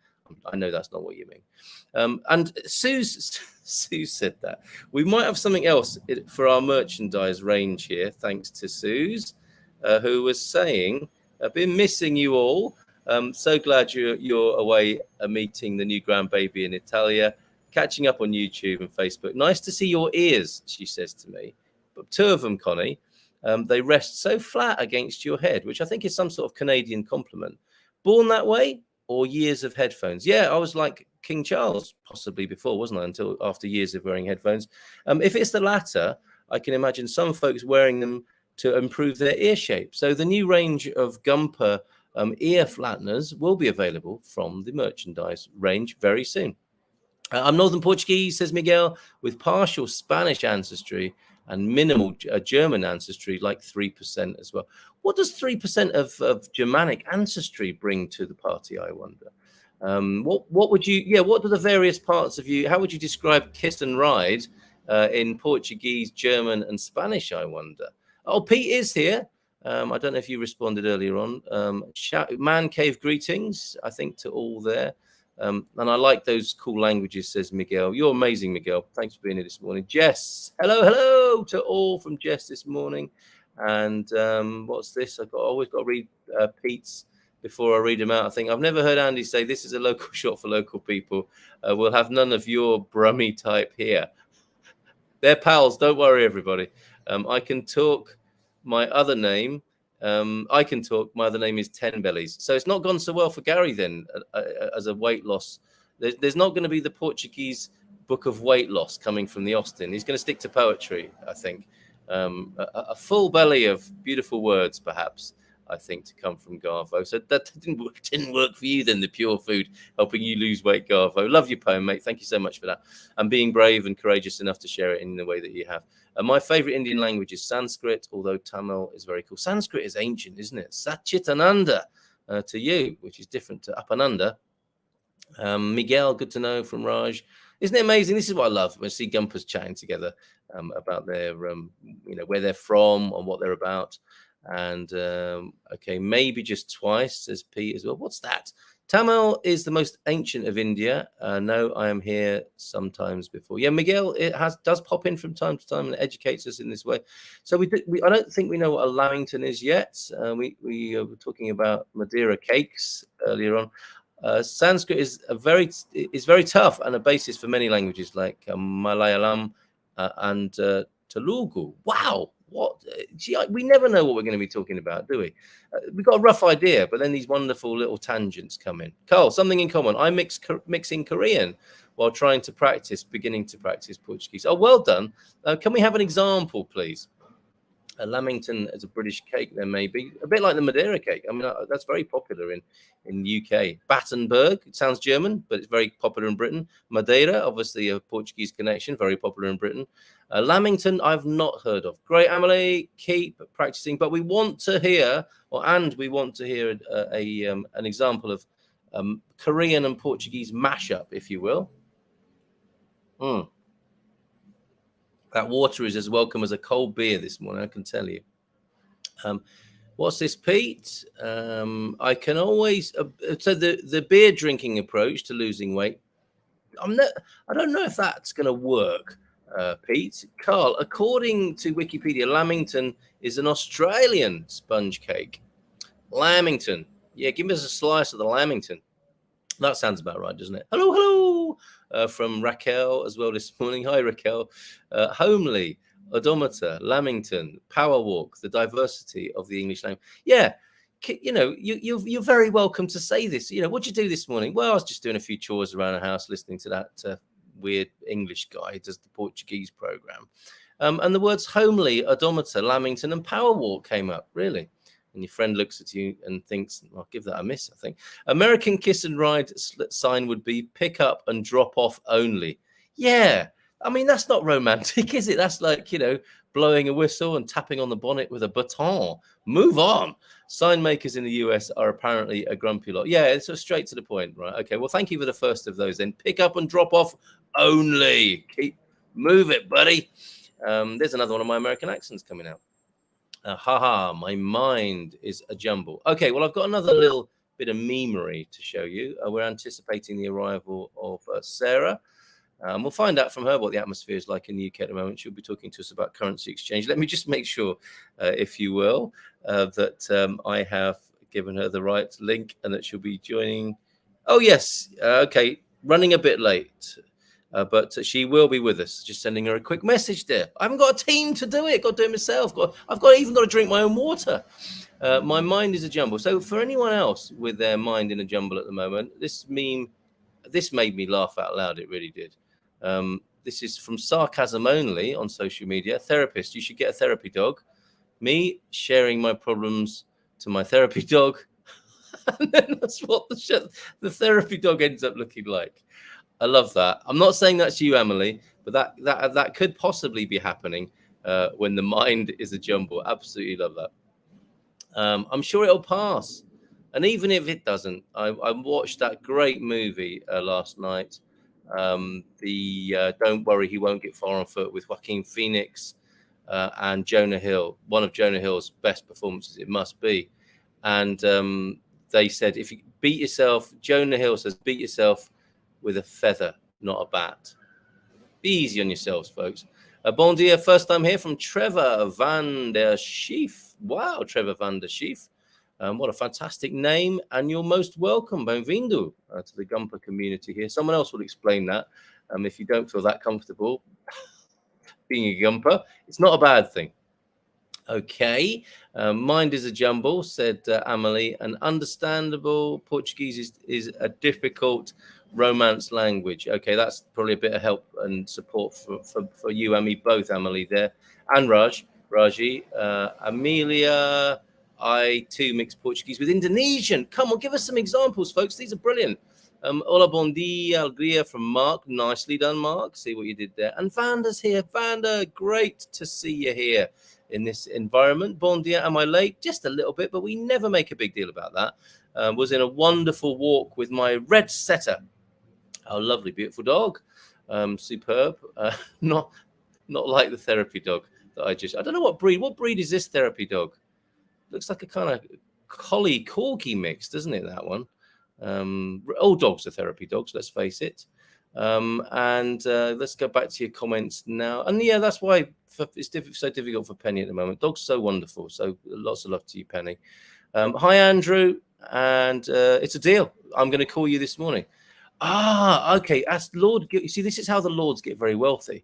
I know that's not what you mean. And Sue said that. We might have something else for our merchandise range here, thanks to Suze, who was saying, I've been missing you all. So glad you're away meeting the new grandbaby in Italia. catching up on YouTube and Facebook. Nice to see your ears, she says to me. But 2 of them, Connie, they rest so flat against your head, which I think is some sort of Canadian compliment. Born that way or years of headphones? Yeah, I was like King Charles possibly before, wasn't I? Until after years of wearing headphones. If it's the latter, I can imagine some folks wearing them to improve their ear shape. So the new range of Gumper ear flatteners will be available from the merchandise range very soon. I'm Northern Portuguese, says Miguel, with partial Spanish ancestry and minimal German ancestry, like 3% as well. What does 3% of Germanic ancestry bring to the party, I wonder? What would you, what are the various parts of you, how would you describe kiss and ride in Portuguese, German, and Spanish, I wonder? Oh, Pete is here. I don't know if you responded earlier on. Man cave greetings, I think, to all there. And I like those cool languages, says Miguel. You're amazing, Miguel. Thanks for being here this morning. Jess, hello to all from Jess this morning. And what's this? Always got to read Pete's before I read them out. I think I've never heard Andy say this is a local shop for local people. We'll have none of your Brummy type here. They're pals. Don't worry, everybody. I can talk. My other name. I can talk. My other name is Ten Bellies. So it's not gone so well for Gary then as a weight loss. There's not going to be the Portuguese book of weight loss coming from the Austin. He's going to stick to poetry, I think. A full belly of beautiful words, perhaps, I think, to come from Garvo. So that didn't work for you then, the pure food helping you lose weight, Garvo. Love your poem, mate. Thank you so much for that. And being brave and courageous enough to share it in the way that you have. My favorite Indian language is Sanskrit, although Tamil is very cool. Sanskrit is ancient, isn't it? Satchitananda to you, which is different to up and under. Miguel, good to know from Raj. Isn't it amazing? This is what I love when I see Gumpers chatting together about their, where they're from and what they're about. And okay, maybe just twice, says Pete as well. What's that? Tamil is the most ancient of India. No, I am here sometimes before. Yeah, Miguel, does pop in from time to time and educates us in this way. So I don't think we know what a lamington is yet. We were talking about Madeira cakes earlier on. Sanskrit is very tough and a basis for many languages like Malayalam and Telugu. Wow. What? Gee, we never know what we're going to be talking about, do we? We've got a rough idea, but then these wonderful little tangents come in. Carl, something in common. I mixing Korean while beginning to practice Portuguese. Oh, well done. Can we have an example, please? A lamington as a British cake, then maybe a bit like the Madeira cake. I mean, that's very popular in UK. Battenberg, it sounds German, but it's very popular in Britain. Madeira, obviously a Portuguese connection, very popular in Britain. Lamington, I've not heard of. Great, Emily, keep practicing. But we want to hear, an example of Korean and Portuguese mashup, if you will. That water is as welcome as a cold beer this morning, I can tell you. What's this, Pete? I can always... so the beer drinking approach to losing weight, I don't know if that's going to work, Pete. Carl, according to Wikipedia, lamington is an Australian sponge cake. Lamington. Yeah, give us a slice of the lamington. That sounds about right, doesn't it? Hello. From Raquel as well this morning. Hi, Raquel. Homely, odometer, lamington, power walk, the diversity of the English language. Yeah, you're very welcome to say this. What'd you do this morning? Well, I was just doing a few chores around the house, listening to that weird English guy who does the Portuguese program. And the words homely, odometer, lamington, and power walk came up, really. And your friend looks at you and thinks, I'll give that a miss, I think. American kiss and ride sign would be pick up and drop off only. Yeah. I mean, that's not romantic, is it? That's like, blowing a whistle and tapping on the bonnet with a baton. Move on. Sign makers in the US are apparently a grumpy lot. Yeah, it's straight to the point, right? Okay, well, thank you for the first of those then. Pick up and drop off only. Move it, buddy. There's another one of my American accents coming out. My mind is a jumble. Okay, well, I've got another little bit of memery to show you. We're anticipating the arrival of Sarah. We'll find out from her what the atmosphere is like in the UK at the moment. She'll be talking to us about currency exchange. Let me just make sure, if you will, that I have given her the right link and that she'll be joining. Oh, yes. Okay, running a bit late. But she will be with us. Just sending her a quick message there. I haven't got a team to do it. Got to do it myself. I've even got to drink my own water. My mind is a jumble. So for anyone else with their mind in a jumble at the moment, this made me laugh out loud. It really did. This is from Sarcasm Only on social media. Therapist, you should get a therapy dog. Me sharing my problems to my therapy dog. And then that's what the therapy dog ends up looking like. I love that. I'm not saying that's you, Emily, but that could possibly be happening when the mind is a jumble. Absolutely love that. I'm sure it'll pass. And even if it doesn't, I watched that great movie last night. Don't Worry, He Won't Get Far on Foot with Joaquin Phoenix and Jonah Hill. One of Jonah Hill's best performances, it must be. And they said, if you beat yourself, Jonah Hill says, beat yourself with a feather, not a bat. Be easy on yourselves, folks. Bon dia, first time here from Trevor van der Schief. Wow, Trevor van der Schief. What a fantastic name, and you're most welcome. Bem-vindo to the Gumper community here. Someone else will explain that if you don't feel that comfortable being a Gumper. It's not a bad thing. Okay, mind is a jumble, said Amelie. And understandable Portuguese is a difficult Romance language. Okay, that's probably a bit of help and support for you and me both, Amelie, there. And Raji, Amelia, I too mix Portuguese with Indonesian. Come on, give us some examples, folks. These are brilliant. Hola, bon dia, alegria from Mark. Nicely done, Mark. See what you did there. And Vanda's here. Vanda, great to see you here in this environment. Bon dia, am I late? Just a little bit, but we never make a big deal about that. Was in a wonderful walk with my red setter. Oh, lovely, beautiful dog. Superb. Not like the therapy dog that I don't know what breed. What breed is this therapy dog? Looks like a kind of collie corgi mix, doesn't it, that one? All dogs are therapy dogs, let's face it. And let's go back to your comments now. And yeah, that's why it's so difficult for Penny at the moment. Dog's so wonderful. So lots of love to you, Penny. Hi, Andrew. And it's a deal. I'm going to call you this morning. Okay. As Lord, you see, this is how the Lords get very wealthy.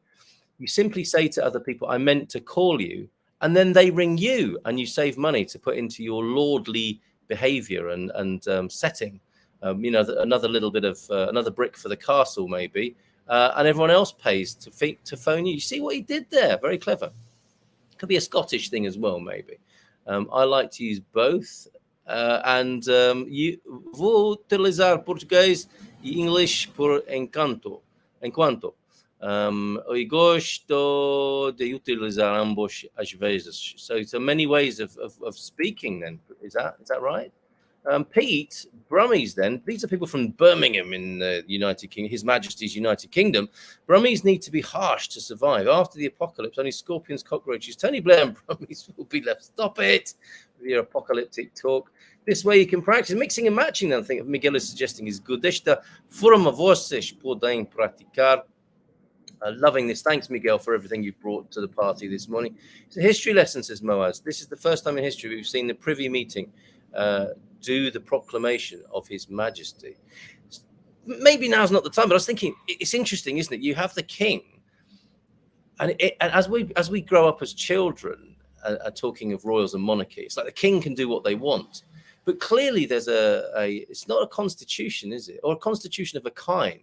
You simply say to other people, I meant to call you. And then they ring you and you save money to put into your lordly behavior and setting. Another little bit of another brick for the castle, maybe. And everyone else pays to phone you. You see what he did there? Very clever. Could be a Scottish thing as well, maybe. I like to use both. You vou utilizar português e English por enquanto. Eu gosto de utilizar ambos às vezes. So many ways of speaking then. Is that right? Pete, Brummies then. These are people from Birmingham in the United Kingdom, His Majesty's United Kingdom. Brummies need to be harsh to survive. After the apocalypse, only scorpions, cockroaches, Tony Blair and Brummies will be left. Stop it with your apocalyptic talk. This way you can practice mixing and matching. I think Miguel is suggesting is good. Esta forma vocês podem praticar. Loving this. Thanks, Miguel, for everything you've brought to the party this morning. It's a history lesson, says Moaz. This is the first time in history we've seen the Privy Meeting do the proclamation of His Majesty. Maybe now's not the time, but I was thinking it's interesting, isn't it? You have the king, and as we grow up as children, talking of royals and monarchy, it's like the king can do what they want. But clearly there's it's not a constitution, is it? Or a constitution of a kind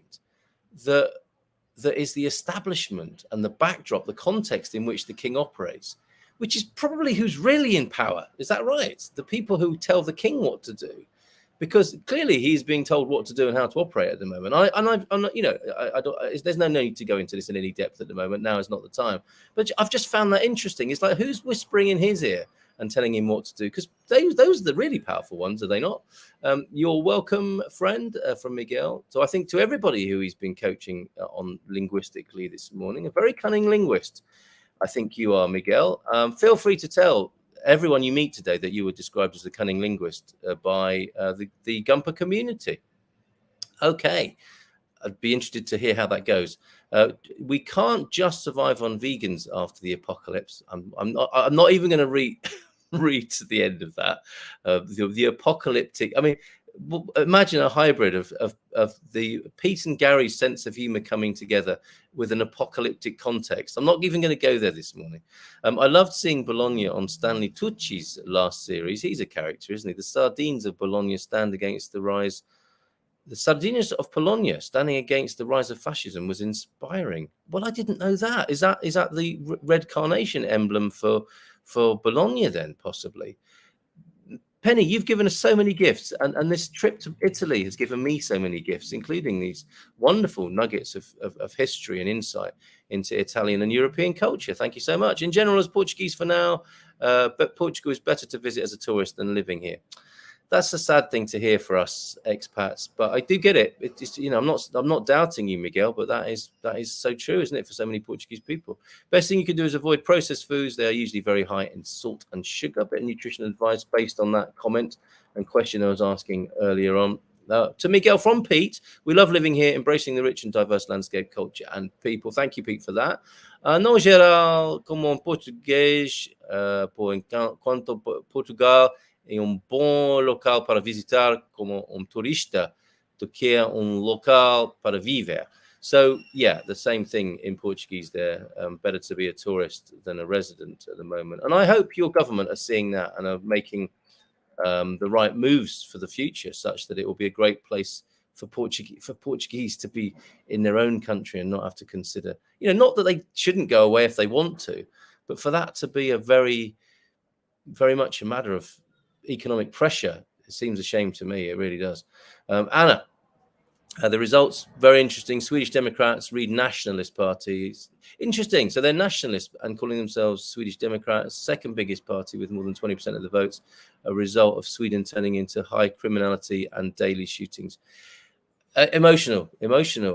that is the establishment and the backdrop, the context in which the king operates, which is probably who's really in power. Is that right? The people who tell the king what to do, because clearly he's being told what to do and how to operate at the moment. I'm not, there's no need to go into this in any depth at the moment. Now is not the time. But I've just found that interesting. It's like, who's whispering in his ear and telling him what to do? Because those are the really powerful ones, are they not? You're welcome, friend, from Miguel. So I think to everybody who he's been coaching on linguistically this morning, a very cunning linguist, I think you are, Miguel. Feel free to tell everyone you meet today that you were described as a cunning linguist by the Gumper community. Okay. I'd be interested to hear how that goes. We can't just survive on vegans after the apocalypse. I'm not even going to read to the end of that. The apocalyptic. I mean, imagine a hybrid of the Pete and Gary's sense of humor coming together with an apocalyptic context. I'm not even going to go there this morning. I loved seeing Bologna on Stanley Tucci's last series. He's a character, isn't he? The Sardines of Bologna stand against the rise. The Sardines of Bologna standing against the rise of fascism was inspiring. Well, I didn't know that. Is that the red carnation emblem for Bologna then, possibly? Penny, you've given us so many gifts, and this trip to Italy has given me so many gifts, including these wonderful nuggets of history and insight into Italian and European culture. Thank you so much. In general, as Portuguese for now, but Portugal is better to visit as a tourist than living here. That's a sad thing to hear for us expats, but I do get it. It's just, I'm not doubting you, Miguel, but that is so true, isn't it, for so many Portuguese people? Best thing you can do is avoid processed foods. They are usually very high in salt and sugar. Bit of nutritional advice based on that comment and question I was asking earlier on. To Miguel from Pete, we love living here, embracing the rich and diverse landscape, culture, and people. Thank you, Pete, for that. No geral, como um português, por enquanto Portugal é bom local para visitar como turista do que local para viver. So, yeah, the same thing in Portuguese there. Better to be a tourist than a resident at the moment. And I hope your government are seeing that and are making the right moves for the future, such that it will be a great place for Portuguese to be in their own country and not have to consider, not that they shouldn't go away if they want to, but for that to be a very, very much a matter of economic pressure. It seems a shame to me. It really does. Anna, the results, very interesting. Swedish Democrats read nationalist parties. Interesting. So they're nationalists and calling themselves Swedish Democrats, second biggest party with more than 20% of the votes, a result of Sweden turning into high criminality and daily shootings. Emotional.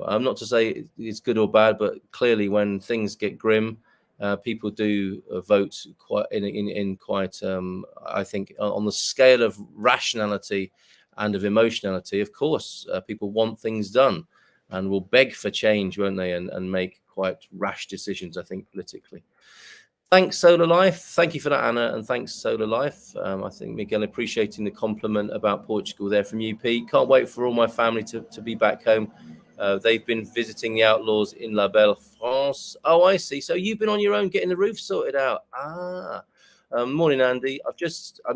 I'm not to say it's good or bad, but clearly when things get grim, people do vote quite in quite, I think, on the scale of rationality and of emotionality. Of course, people want things done and will beg for change, won't they? And make quite rash decisions, I think, politically. Thanks, Solar Life. Thank you for that, Anna, and thanks, Solar Life. I think, Miguel, appreciating the compliment about Portugal there from you, Pete. Can't wait for all my family to be back home. They've been visiting the outlaws in La Belle France. Oh, I see. So you've been on your own getting the roof sorted out. Morning, Andy. I'm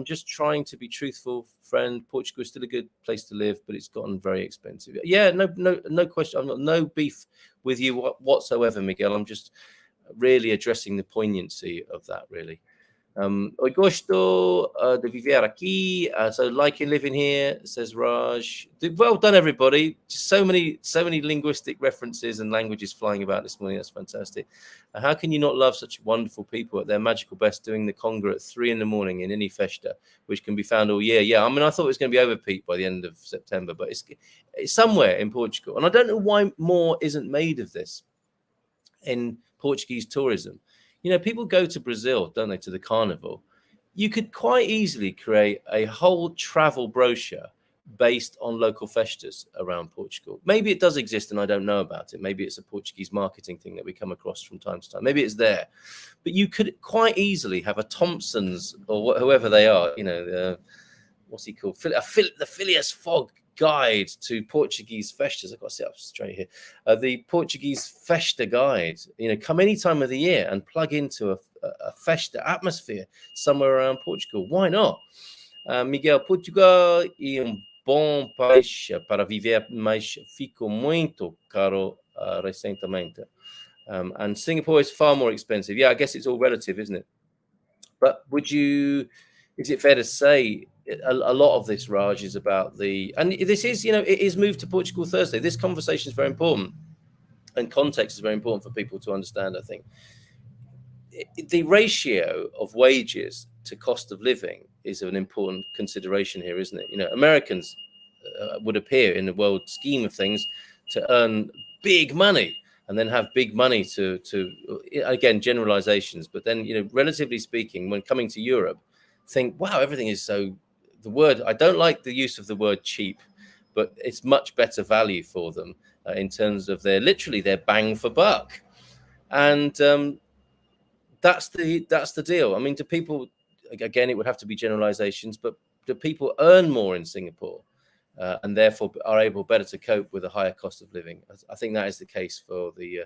just trying to be truthful, friend. Portugal is still a good place to live, but it's gotten very expensive. Yeah, no question. I'm not no beef with you whatsoever, Miguel. I'm just really addressing the poignancy of that, really. Oi gosto de viver aqui. So liking living here, says Raj. Well done, everybody. Just so many linguistic references and languages flying about this morning. That's fantastic. How can you not love such wonderful people at their magical best, doing the conga at 3 a.m. in any festa, which can be found all year? Yeah, I mean, I thought it was going to be over, Pete, by the end of September, but it's somewhere in Portugal. And I don't know why more isn't made of this in Portuguese tourism. People go to Brazil, don't they, to the carnival. You could quite easily create a whole travel brochure based on local festas around Portugal. Maybe it does exist and I don't know about it. Maybe it's a Portuguese marketing thing that we come across from time to time. Maybe it's there. But you could quite easily have a Thompson's or whoever they are, what's he called? The Phileas Fogg guide to Portuguese festas. I've got to sit up straight here. The Portuguese festa guide, come any time of the year and plug into a festa atmosphere somewhere around Portugal. Why not? Miguel, Portugal é bom país para viver, mas ficou muito caro recentemente. And Singapore is far more expensive. Yeah, I guess it's all relative, isn't it? But is it fair to say a lot of this, Raj, is about and this is, it is Move to Portugal Thursday. This conversation is very important and context is very important for people to understand, I think. The ratio of wages to cost of living is an important consideration here, isn't it? Americans would appear in the world scheme of things to earn big money and then have big money to again, generalizations. But then, relatively speaking, when coming to Europe, think, wow, everything is so, I don't like the use of the word cheap, but it's much better value for them in terms of their bang for buck. And that's the deal. I mean, do people, again, it would have to be generalizations, but do people earn more in Singapore? and therefore are able better to cope with a higher cost of living. I think that is the case for the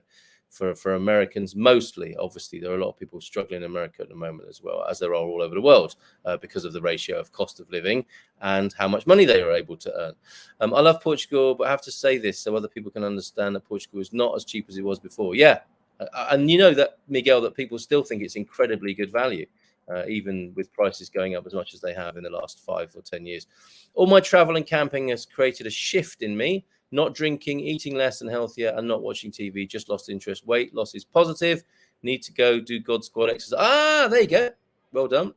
for Americans mostly. Obviously, there are a lot of people struggling in America at the moment as well, as there are all over the world, because of the ratio of cost of living and how much money they are able to earn. I love Portugal, but I have to say this so other people can understand that Portugal is not as cheap as it was before. Yeah, and you know that, Miguel, that people still think it's incredibly good value. Even with prices going up as much as they have in the last 5 or 10 years. All my travel and camping has created a shift in me. Not drinking, eating less and healthier, and not watching TV. Just lost interest. Weight loss is positive. Need to go do God Squad exercise. Ah, there you go. Well done.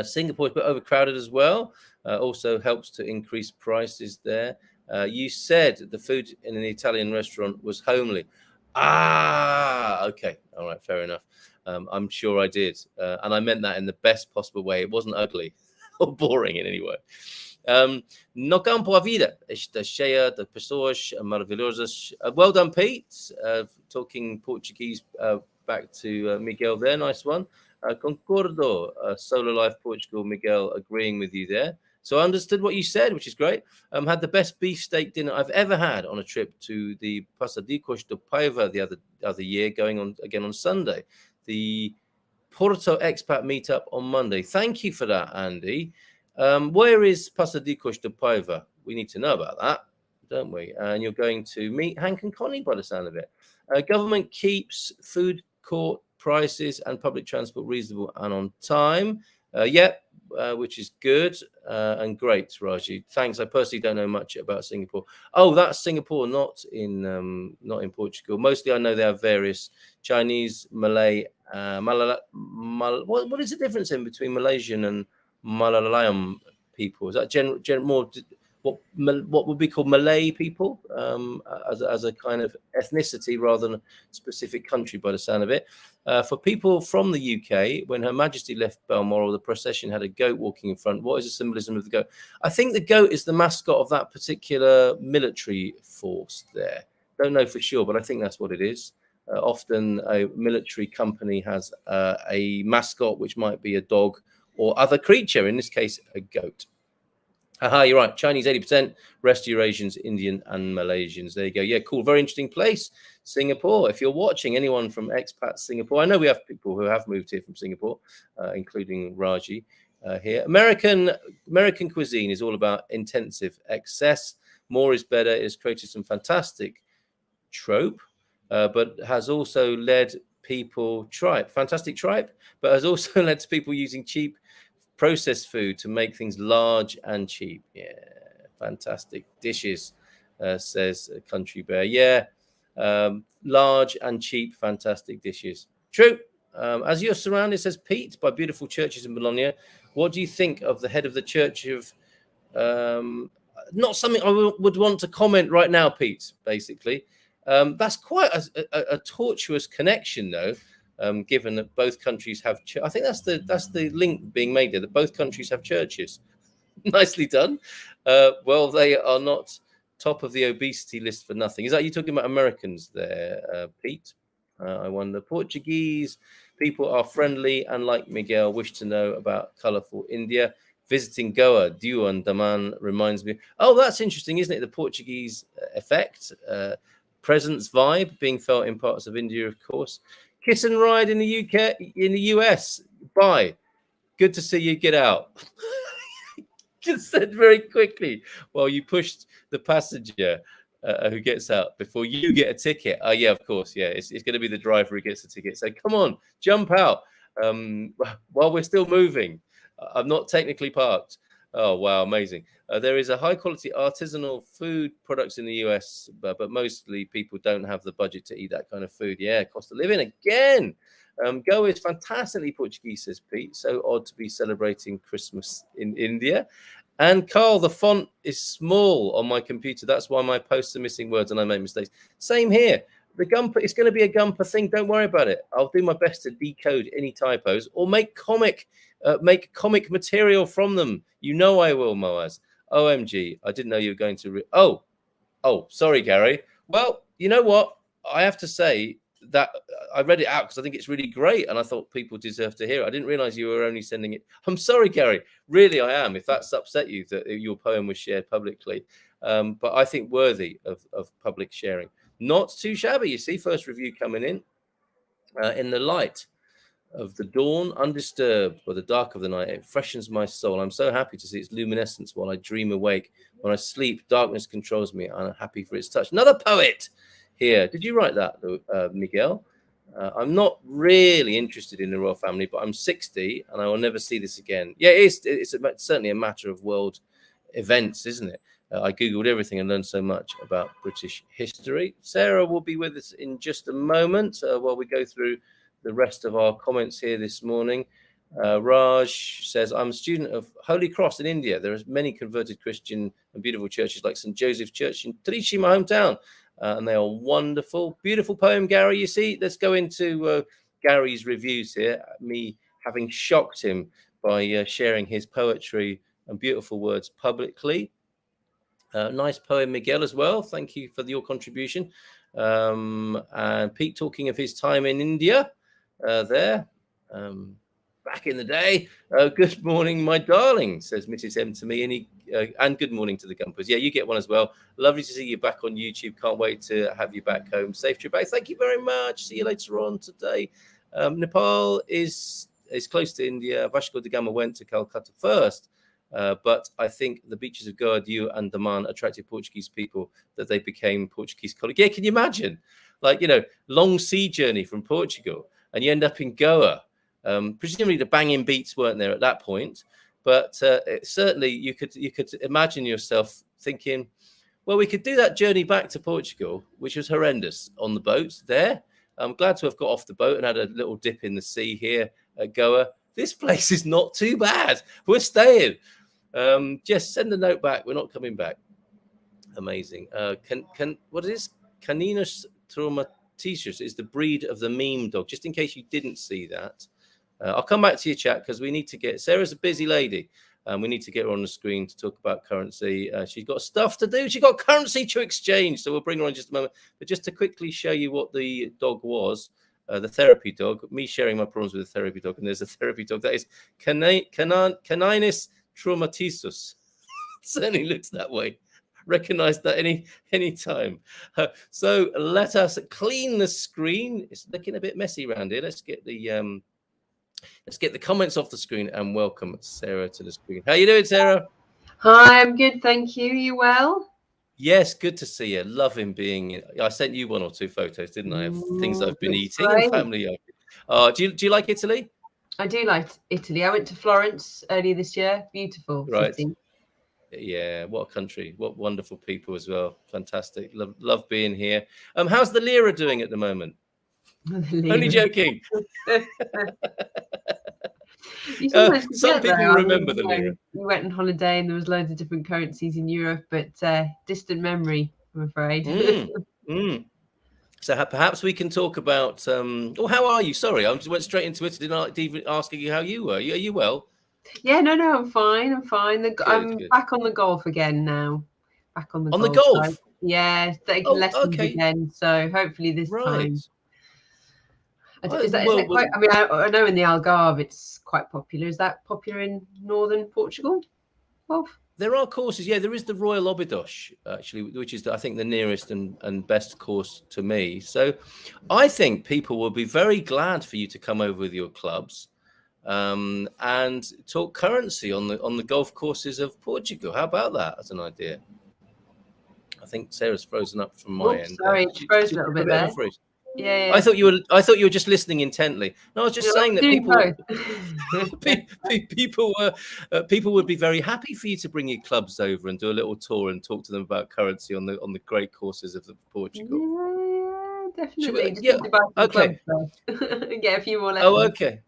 Singapore is a bit overcrowded as well. Also helps to increase prices there. You said the food in an Italian restaurant was homely. Ah, okay. All right, fair enough. I'm sure I did. And I meant that in the best possible way. It wasn't ugly or boring in any way. No campo a vida está cheia de pessoas maravilhosas. Well done, Pete. Talking Portuguese back to Miguel there. Nice one. Concordo. Solar Life Portugal, Miguel, agreeing with you there. So I understood what you said, which is great. Had the best beefsteak dinner I've ever had on a trip to the Passadicos de Paiva the other year, going on again on Sunday. The Porto Expat meetup on Monday. Thank you for that, Andy. Where is Passadicos de Paiva? We need to know about that, don't we? And you're going to meet Hank and Connie by the sound of it. Government keeps food court prices and public transport reasonable and on time. Which is good and great, Raji. Thanks. I personally don't know much about Singapore. Oh, that's Singapore, not in Portugal. Mostly, I know they have various Chinese, Malay, what is the difference in between Malaysian and Malayalam people? Is that more what would be called Malay people, as a kind of ethnicity rather than a specific country by the sound of it? For people from the UK, when Her Majesty left Balmoral, the procession had a goat walking in front. What is the symbolism of the goat? I think the goat is the mascot of that particular military force there. Don't know for sure, but I think that's what it is. Often a military company has a mascot, which might be a dog or other creature, in this case, a goat. Aha, you're right. Chinese 80%, rest Eurasians, Indian and Malaysians. There you go. Yeah, cool. Very interesting place, Singapore. If you're watching, anyone from Expats Singapore, I know we have people who have moved here from Singapore, including Raji here. American cuisine is all about intensive excess. More is better. It has created some fantastic trope, but has also led people fantastic tripe, but has also led to people using cheap processed food to make things large and cheap. Yeah, fantastic dishes, says Country Bear. Yeah, large and cheap, fantastic dishes. True. As you're surrounded, says Pete, by beautiful churches in Bologna, what do you think of the head of the Church of... not something I would want to comment right now, Pete, basically. That's quite a tortuous connection, though. Given that both countries have, I think that's the link being made there, that both countries have churches. Nicely done. Well, they are not top of the obesity list for nothing. Is that you talking about Americans there, Pete? I wonder. Portuguese people are friendly and, like Miguel, wish to know about colourful India. Visiting Goa, Diu Daman reminds me. Oh, that's interesting, isn't it? The Portuguese effect, presence vibe being felt in parts of India, of course. Kiss and ride in the UK, in the US. Bye. Good to see you. Get out. Just said very quickly while you pushed the passenger who gets out before you get a ticket. Oh, yeah, of course. Yeah, it's going to be the driver who gets the ticket. So come on, jump out while we're still moving. I'm not technically parked. Oh, wow. Amazing. There is a high quality artisanal food products in the US, but mostly people don't have the budget to eat that kind of food. Yeah, cost of living again. Goa is fantastically Portuguese, says Pete. So odd to be celebrating Christmas in India. And Carl, the font is small on my computer. That's why my posts are missing words and I make mistakes. Same here. The Gumper, it's going to be a Gumper thing. Don't worry about it. I'll do my best to decode any typos or make comic material from them. You know I will, Moaz. OMG, I didn't know you were going to... Oh, sorry, Gary. Well, you know what? I have to say that I read it out because I think it's really great, and I thought people deserve to hear it. I didn't realize you were only sending it. I'm sorry, Gary. Really, I am. If that's upset you that your poem was shared publicly, but I think worthy of public sharing. Not too shabby. You see, first review coming in the light of the dawn, undisturbed by the dark of the night, it freshens my soul. I'm so happy to see its luminescence while I dream awake. When I sleep, darkness controls me. I'm happy for its touch. Another poet here. Did you write that, Miguel? I'm not really interested in the royal family, but I'm 60 and I will never see this again. Yeah, it's certainly a matter of world events, isn't it? I Googled everything and learned so much about British history. Sarah will be with us in just a moment while we go through the rest of our comments here this morning. Raj says, I'm a student of Holy Cross in India. There are many converted Christian and beautiful churches like St. Joseph's Church in Trichy, my hometown. And they are wonderful. Beautiful poem, Gary. You see, let's go into Gary's reviews here. Me having shocked him by sharing his poetry and beautiful words publicly. Nice poem, Miguel, as well. Thank you for your contribution. And Pete talking of his time in India there. Back in the day. Good morning, my darling, says Mrs. M to me. And good morning to the Gumpers. Yeah, you get one as well. Lovely to see you back on YouTube. Can't wait to have you back home. Safe trip back. Thank you very much. See you later on today. Nepal is close to India. Vasco da Gama went to Calcutta first. But I think the beaches of Goa, Diu and Daman attracted Portuguese people that they became Portuguese colleagues. Yeah, can you imagine? Like, long sea journey from Portugal and you end up in Goa. Presumably the banging beats weren't there at that point, but certainly you could imagine yourself thinking, well, we could do that journey back to Portugal, which was horrendous on the boat there. I'm glad to have got off the boat and had a little dip in the sea here at Goa. This place is not too bad. We're staying. Just send a note back. We're not coming back. Amazing. What is this? Caninus traumaticus is the breed of the meme dog. Just in case you didn't see that. I'll come back to your chat because we need to get Sarah's a busy lady. We need to get her on the screen to talk about currency. She's got stuff to do. She's got currency to exchange. So we'll bring her on in just a moment. But just to quickly show you what the dog was, the therapy dog, me sharing my problems with the therapy dog. And there's a therapy dog that is Caninus traumaticus. Certainly looks that way. Recognize that any time. So let us clean the screen. It's looking a bit messy around here. Let's get the comments off the screen and welcome Sarah to the screen. How you doing, Sarah? Hi, I'm good, thank you. You well? Yes, good to see you. Loving being. I sent you one or two photos, didn't I? Of things I've been eating and family. Do you like Italy? I do like Italy. I went to Florence earlier this year. Beautiful city. Yeah, what a country. What wonderful people as well. Fantastic. Love being here. How's the lira doing at the moment? Only joking. Some people remember the lira. We went on holiday and there was loads of different currencies in Europe, but distant memory, I'm afraid. So perhaps we can talk about. How are you? Sorry, I just went straight into it. Didn't even ask you how you were. Are you well? Yeah, no, I'm fine. I'm back on the golf again now. Back on the golf. Side. Yeah, taking lessons again. So hopefully this time. Is that quite? I mean, I know in the Algarve it's quite popular. Is that popular in northern Portugal? Golf? There are courses. Yeah, there is the Royal Obidos, actually, which is, I think, the nearest and best course to me. So I think people will be very glad for you to come over with your clubs and talk currency on the golf courses of Portugal. How about that as an idea? I think Sarah's frozen up from my end. Sorry, she froze a little bit there. Yeah. I thought you were just listening intently. No, I was just saying that people would be very happy for you to bring your clubs over and do a little tour and talk to them about currency on the great courses of Portugal. Yeah, definitely. Okay. Get a few more lessons. Oh, okay.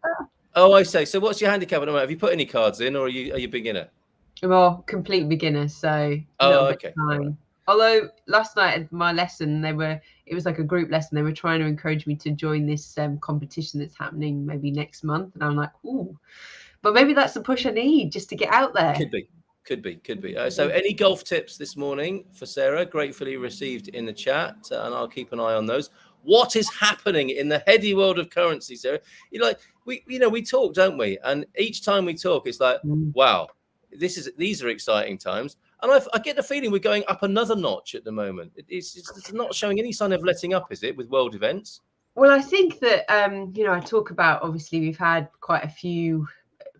Oh, I say. So, what's your handicap at the moment? Have you put any cards in, or are you beginner? Well, complete beginner. So. Okay. Although last night at my lesson, it was like a group lesson. They were trying to encourage me to join this competition that's happening maybe next month. And I'm like, ooh, but maybe that's the push I need just to get out there. Could be. So any golf tips this morning for Sarah? Gratefully received in the chat. And I'll keep an eye on those. what is happening in the heady world of currency, Sarah? We talk, don't we? And each time we talk, it's like, wow, these are exciting times. And I get the feeling we're going up another notch at the moment. It's not showing any sign of letting up, is it, with world events? Well, I think that, I talk about, obviously, we've had quite a few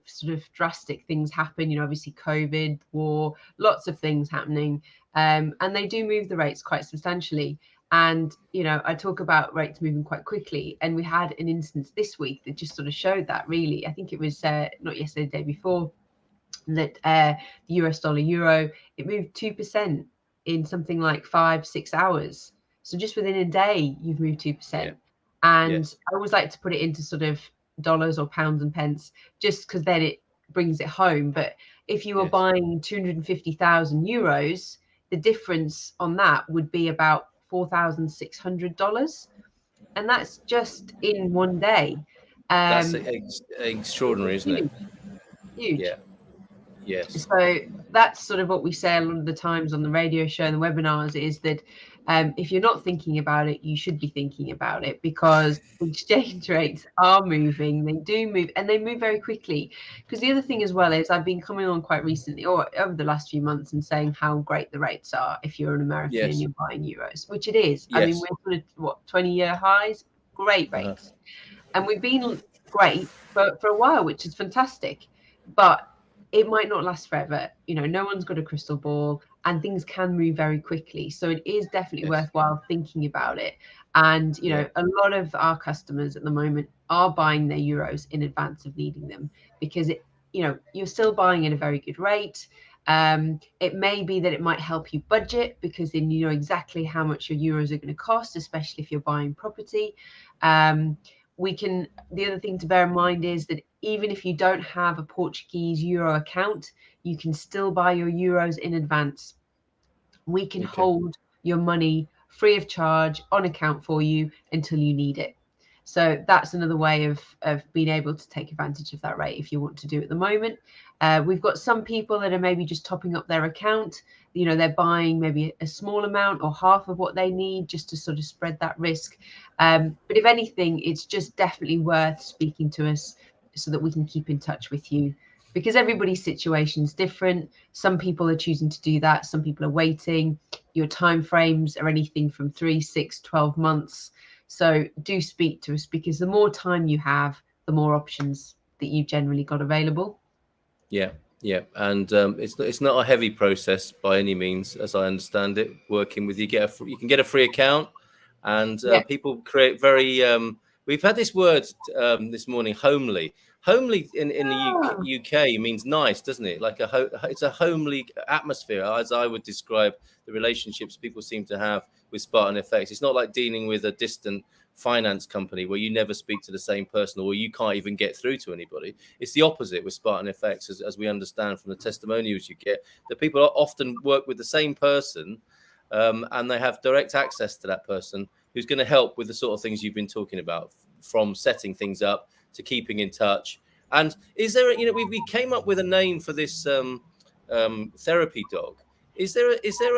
sort of drastic things happen, obviously COVID, war, lots of things happening. And they do move the rates quite substantially. And, I talk about rates moving quite quickly. And we had an instance this week that just sort of showed that, really. I think it was not yesterday, the day before, that the US dollar euro, it moved 2% in something like 5-6 hours. So just within a day, you've moved 2%. Yeah. And Yes. I always like to put it into sort of dollars or pounds and pence, just because then it brings it home. But if you were buying 250,000 euros, the difference on that would be about $4,600. And that's just in one day. That's extraordinary, isn't it? Huge. Yeah. Yes. So that's sort of what we say a lot of the times on the radio show and the webinars, is that if you're not thinking about it, you should be thinking about it, because exchange rates are moving. They do move, and they move very quickly. Because the other thing as well is, I've been coming on quite recently, or over the last few months, and saying how great the rates are if you're an American and you're buying euros, which it is. I mean, we're sort of 20-year highs, great rates. And we've been great for a while, which is fantastic. But it might not last forever. No one's got a crystal ball, and things can move very quickly. So it is definitely worthwhile thinking about it. And, a lot of our customers at the moment are buying their euros in advance of needing them, because you're still buying at a very good rate. It may be that it might help you budget, because then you know exactly how much your euros are going to cost, especially if you're buying property. The other thing to bear in mind is that even if you don't have a Portuguese euro account, you can still buy your euros in advance. We can hold your money free of charge on account for you until you need it. So that's another way of being able to take advantage of that rate if you want to do it at the moment. We've got some people that are maybe just topping up their account. They're buying maybe a small amount or half of what they need, just to sort of spread that risk. But if anything, it's just definitely worth speaking to us so that we can keep in touch with you, because everybody's situation is different. Some people are choosing to do that. Some people are waiting. Your time frames are anything from 3, 6, 12 months. So do speak to us, because the more time you have, the more options that you've generally got available. Yeah. And it's not a heavy process by any means, as I understand it. Working with you can get a free account, and people create very. We've had this word this morning, homely. Homely in the UK means nice, doesn't it? Like it's a homely atmosphere, as I would describe the relationships people seem to have with Spartan FX. It's not like dealing with a distant finance company where you never speak to the same person, or you can't even get through to anybody. It's the opposite with Spartan FX, as we understand from the testimonials you get. That people often work with the same person, and they have direct access to that person who's going to help with the sort of things you've been talking about, from setting things up to keeping in touch. And is there, we came up with a name for this therapy dog. Is there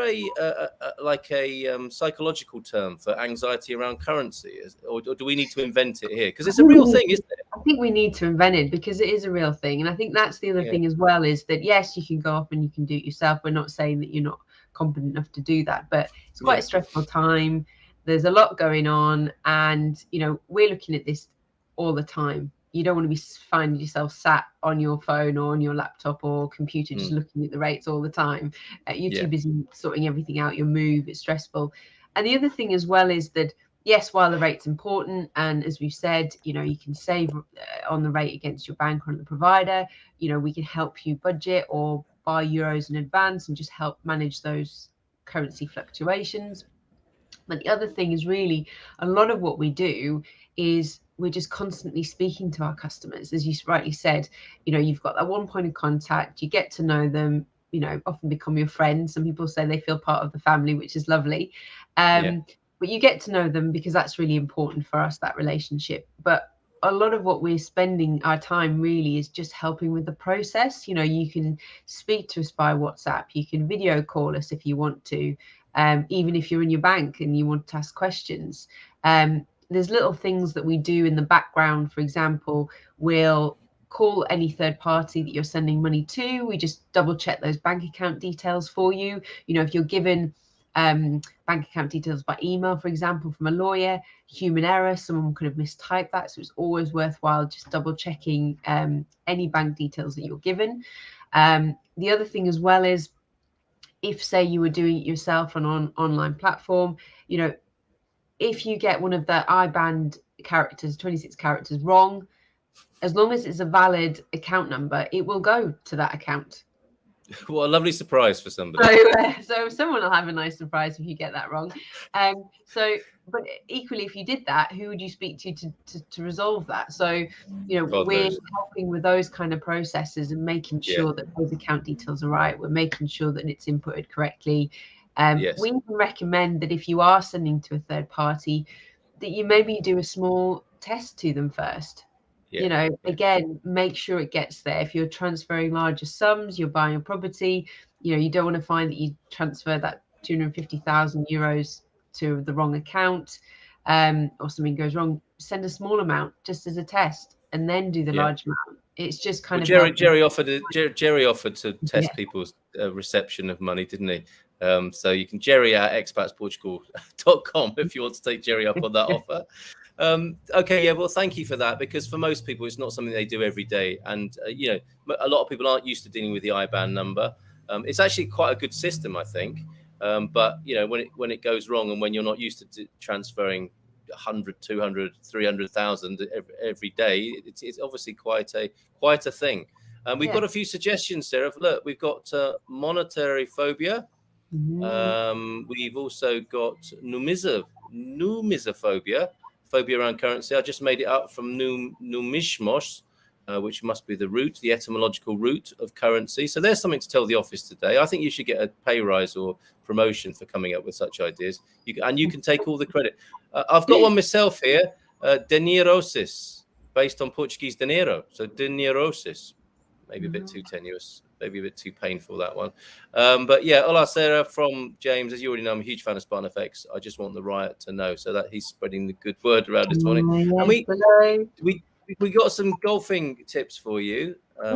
a psychological term for anxiety around currency, or do we need to invent it here? Because it's a real thing, isn't it? I think we need to invent it, because it is a real thing. And I think that's the other thing as well, is that, yes, you can go up and you can do it yourself. We're not saying that you're not competent enough to do that, but it's quite a stressful time. There's a lot going on, and we're looking at this all the time. You don't want to be finding yourself sat on your phone or on your laptop or computer just looking at the rates all the time. You're too busy sorting everything out. Your move, it's stressful. And the other thing as well is that, yes, while the rate's important, and as we've said, you can save on the rate against your bank or the provider. We can help you budget or buy euros in advance and just help manage those currency fluctuations. But the other thing is, really, a lot of what we do is we're just constantly speaking to our customers. As you rightly said, you've got that one point of contact, you get to know them, often become your friends. Some people say they feel part of the family, which is lovely. But you get to know them, because that's really important for us, that relationship. But a lot of what we're spending our time really is just helping with the process. You can speak to us by WhatsApp, you can video call us if you want to. Even if you're in your bank and you want to ask questions, There's little things that we do in the background. For example, we'll call any third party that you're sending money to. We just double check those bank account details for you. You know, if you're given bank account details by email, for example, from a lawyer, human error, someone could have mistyped that. So it's always worthwhile just double checking any bank details that you're given. The other thing as well is, if say you were doing it yourself on an online platform, you know, if you get one of the IBAN characters, 26 characters wrong, as long as it's a valid account number, it will go to that account. What a lovely surprise for somebody. So someone will have a nice surprise if you get that wrong. But equally, if you did that, who would you speak to resolve that? So, you know, God we're knows. helping with those kind of processes and making sure that those account details are right. We're making sure that it's inputted correctly. We can recommend that if you are sending to a third party, that you maybe do a small test to them first. Again, make sure it gets there. If you're transferring larger sums, you're buying a property, you know, you don't want to find that you transfer that 250,000 euros to the wrong account, or something goes wrong. Send a small amount just as a test, and then do the large amount. It's just kind of Jerry offered to test people's reception of money, didn't he? So you can Jerry at expatsportugal.com if you want to take Jerry up on that offer. Okay, well, thank you for that, because for most people it's not something they do every day, and you know, a lot of people aren't used to dealing with the IBAN number. It's actually quite a good system, I think, but you know, when it goes wrong, and when you're not used to transferring 100, 200, 300,000 every day, it's obviously quite a thing. We've got a few suggestions, Sarah. Look, we've got monetary phobia. We've also got numisophobia, phobia around currency. I just made it up from numismos, which must be the etymological root of currency. So there's something to tell the office today. I think you should get a pay rise or promotion for coming up with such ideas. You can take all the credit. I've got one myself here, dineirosis, based on Portuguese dinheiro. So dineirosis, maybe a bit too tenuous, maybe a bit too painful, that one. But yeah, hola Sarah from James. As you already know, I'm a huge fan of Spartan FX. I just want the riot to know, so that he's spreading the good word around this morning. And we got some golfing tips for you as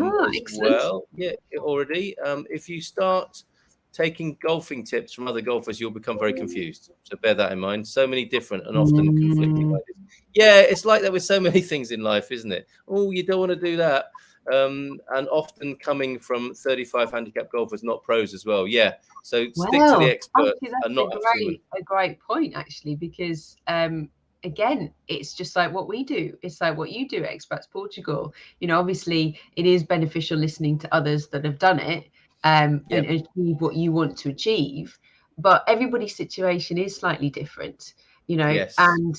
well. Yeah, already. If you start taking golfing tips from other golfers, you'll become very confused. So bear that in mind. So many different and often conflicting ideas. Yeah, it's like that with so many things in life, isn't it? Oh, you don't want to do that. And often coming from 35 handicap golfers, not pros as well. Yeah, so stick to the expert. That's a great point, actually, because again, it's just like what we do. It's like what you do at Expats Portugal. You know, obviously, it is beneficial listening to others that have done it and achieve what you want to achieve. But everybody's situation is slightly different, you know, and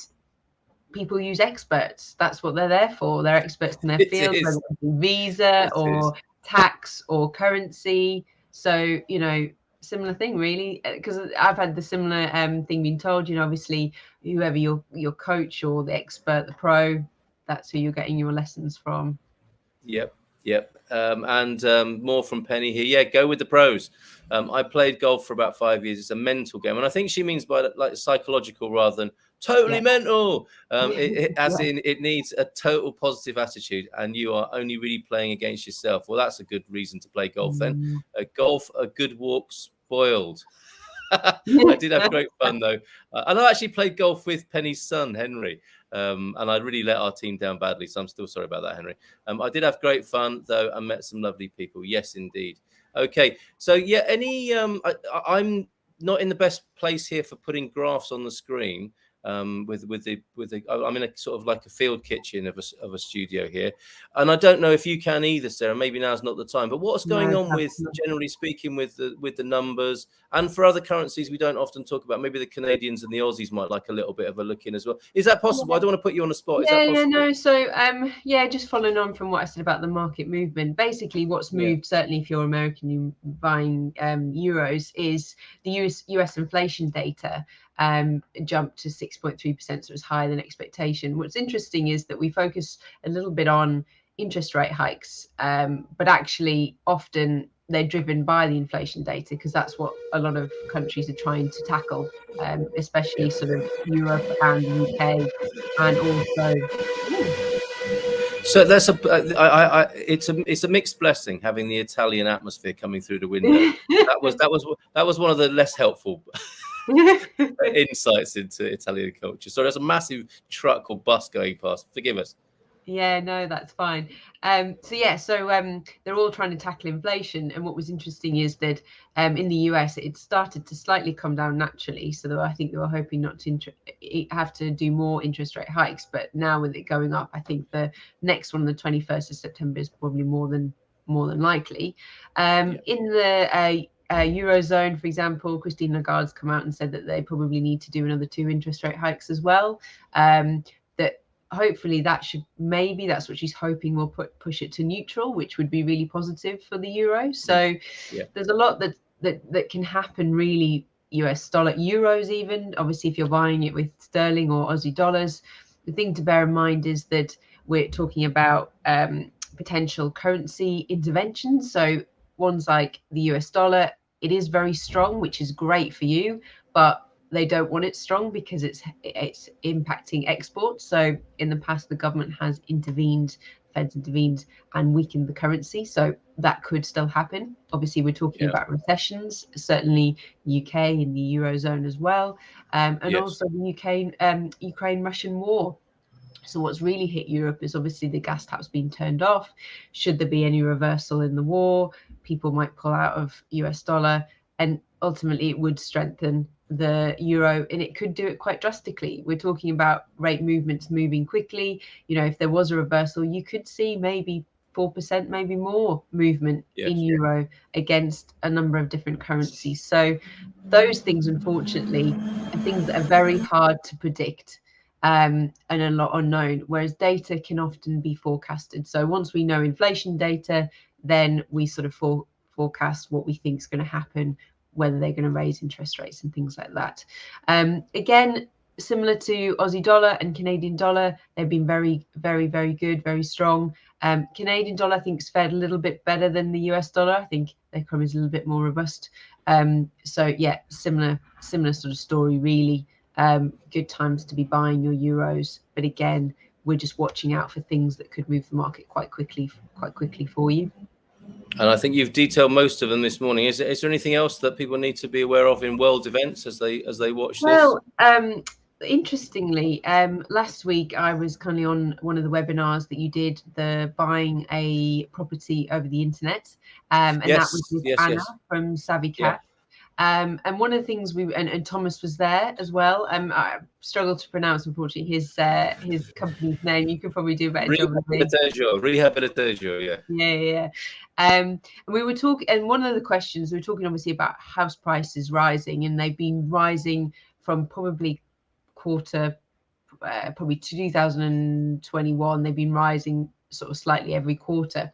people use experts. That's what they're there for. They're experts in their field, whether it's visa or tax or currency. So, you know, similar thing really, because I've had the similar thing being told, you know, obviously whoever your coach or the expert, the pro, that's who you're getting your lessons from. Yep. And more from Penny here. Yeah, go with the pros. I played golf for about 5 years. It's a mental game, and I think she means by like psychological rather than totally mental. It needs a total positive attitude, and you are only really playing against yourself. Well, that's a good reason to play golf then. Golf, a good walk spoiled. I did have great fun though, and I actually played golf with Penny's son Henry, and I really let our team down badly, so I'm still sorry about that, Henry. I did have great fun though, and met some lovely people. Yes, indeed. Okay, so yeah, I'm not in the best place here for putting graphs on the screen. I'm in a sort of like a field kitchen of a studio here, and I don't know if you can either, Sarah. Maybe now's not the time. But what's going on with, generally speaking, with the numbers, and for other currencies we don't often talk about? Maybe the Canadians and the Aussies might like a little bit of a look in as well. Is that possible? I don't want to put you on the spot. Is that possible? So just following on from what I said about the market movement, basically what's moved, certainly if you're American, you're buying euros, is the US inflation data jumped to 6.3%, so it was higher than expectation. What's interesting is that we focus a little bit on interest rate hikes, but actually often they're driven by the inflation data, because that's what a lot of countries are trying to tackle, especially sort of Europe and the UK, and also. So that's it's a mixed blessing having the Italian atmosphere coming through the window. that was one of the less helpful insights into Italian culture. So there's a massive truck or bus going past. Forgive us. Yeah, no, that's fine. So they're all trying to tackle inflation, and what was interesting is that in the US it started to slightly come down naturally. So I think they were hoping not to have to do more interest rate hikes, but now with it going up, I think the next one, the 21st of September, is probably more than likely. In the Eurozone, for example, Christine Lagarde's come out and said that they probably need to do another 2 interest rate hikes as well. That hopefully that's what she's hoping will push it to neutral, which would be really positive for the euro. So there's a lot that can happen, really. US dollar, euros, even obviously if you're buying it with sterling or Aussie dollars, the thing to bear in mind is that we're talking about potential currency interventions. So ones like the US dollar, it is very strong, which is great for you, but they don't want it strong because it's impacting exports. So in the past, the government has intervened, Fed's intervened and weakened the currency. So that could still happen. Obviously, we're talking about recessions, certainly UK and the Eurozone as well, and also the Ukraine-Russian war. So what's really hit Europe is obviously the gas taps being turned off. Should there be any reversal in the war, people might pull out of US dollar, and ultimately it would strengthen the euro, and it could do it quite drastically. We're talking about rate movements moving quickly. If there was a reversal, you could see maybe 4%, maybe more movement in euro against a number of different currencies. So those things, unfortunately, are things that are very hard to predict. And a lot unknown, whereas data can often be forecasted. So once we know inflation data, then we sort of forecast what we think is going to happen, whether they're going to raise interest rates and things like that. Again, similar to Aussie dollar and Canadian dollar, they've been very, very, very good, very strong. Canadian dollar, I think, has fared a little bit better than the US dollar. I think their economy is a little bit more robust. Similar sort of story, really. Good times to be buying your euros, but again, we're just watching out for things that could move the market quite quickly for you. And I think you've detailed most of them this morning. Is there anything else that people need to be aware of in world events as they watch this? Well, interestingly, last week I was kindly on one of the webinars that you did, the buying a property over the internet, and that was with Anna from Savvy Cat. And one of the things and Thomas was there as well. I struggled to pronounce, unfortunately, his company's name. You could probably do a better job of it. Rehabilitaggio, yeah. And we were talking, and one of the questions we were talking obviously about house prices rising, and they've been rising from probably 2021. They've been rising sort of slightly every quarter.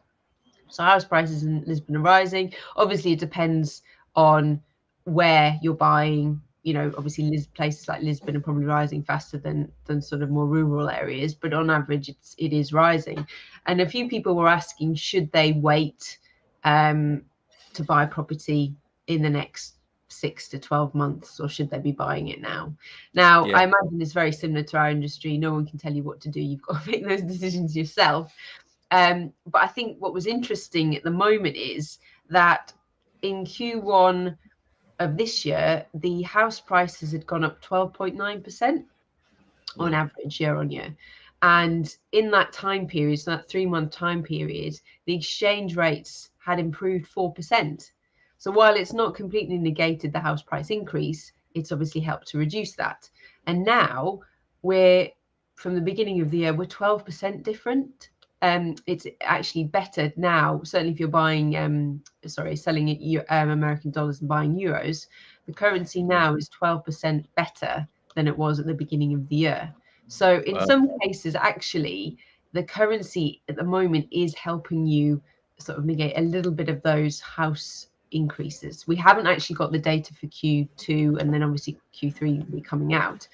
So house prices in Lisbon are rising. Obviously, it depends on where you're buying. Obviously places like Lisbon are probably rising faster than sort of more rural areas, but on average it is rising. And a few people were asking, should they wait to buy property in the next 6 to 12 months, or should they be buying it now? I imagine it's very similar to our industry. No one can tell you what to do. You've got to make those decisions yourself. But I think what was interesting at the moment is that in Q1 of this year, the house prices had gone up 12.9% on average year on year. And in that time period, so that 3-month time period, the exchange rates had improved 4%. So while it's not completely negated the house price increase, it's obviously helped to reduce that. And now from the beginning of the year, we're 12% different. It's actually better now, certainly if you're buying, selling American dollars and buying euros, the currency now is 12% better than it was at the beginning of the year. So in some cases, actually, the currency at the moment is helping you sort of negate a little bit of those house increases. We haven't actually got the data for Q2, and then obviously Q3 will be coming out.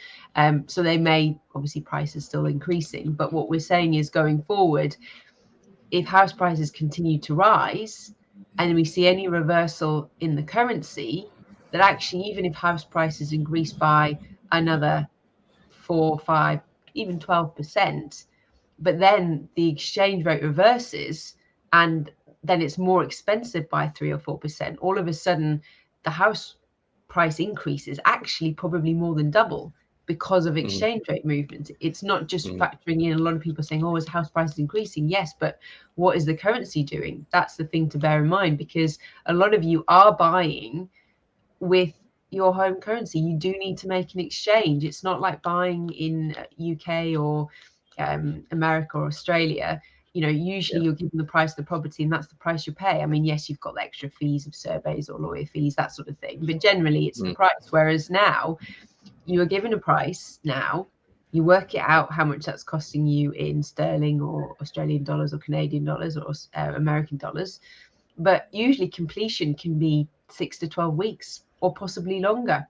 So they may, obviously prices still increasing, but what we're saying is going forward, if house prices continue to rise, and we see any reversal in the currency, that actually even if house prices increase by another 4, 5, even 12%, but then the exchange rate reverses and then it's more expensive by 3 or 4%, all of a sudden the house price increase is actually probably more than double because of exchange rate movements. It's not just factoring in a lot of people saying, oh, is house prices increasing? Yes, but what is the currency doing? That's the thing to bear in mind, because a lot of you are buying with your home currency. You do need to make an exchange. It's not like buying in UK or America or Australia. You know, usually you're given the price of the property and that's the price you pay. I mean, yes, you've got the extra fees of surveys or lawyer fees, that sort of thing, but generally it's the price. Whereas now you are given a price, now you work it out how much that's costing you in sterling or Australian dollars or Canadian dollars or American dollars, but usually completion can be 6 to 12 weeks or possibly longer.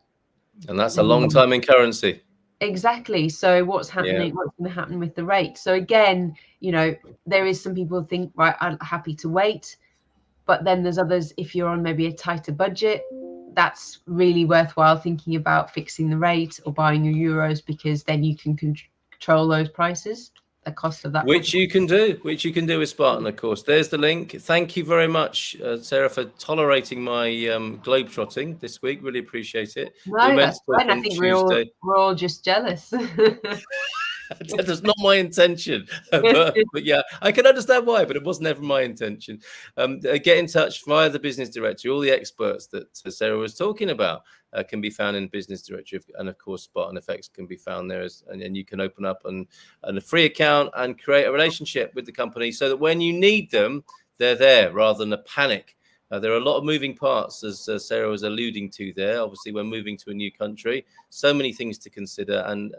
And that's a long time in currency. Exactly. So what's happening? What's going to happen with the rate? So again, you know, there is some people think, right, I'm happy to wait, but then there's others, if you're on maybe a tighter budget, that's really worthwhile thinking about fixing the rate or buying your euros, because then you can control those prices, the cost of that. Which you can do with Spartan, of course. There's the link. Thank you very much, Sarah, for tolerating my globetrotting this week. Really appreciate it. No, that's fine. I think we're all just jealous. That's not my intention, but yeah, I can understand why, but it was never my intention. Get in touch via the business directory. All the experts that Sarah was talking about can be found in business directory, and of course Spartan FX can be found there, and you can open up a free account and create a relationship with the company so that when you need them, they're there rather than a panic. There are a lot of moving parts, as Sarah was alluding to there. Obviously, when moving to a new country, so many things to consider, and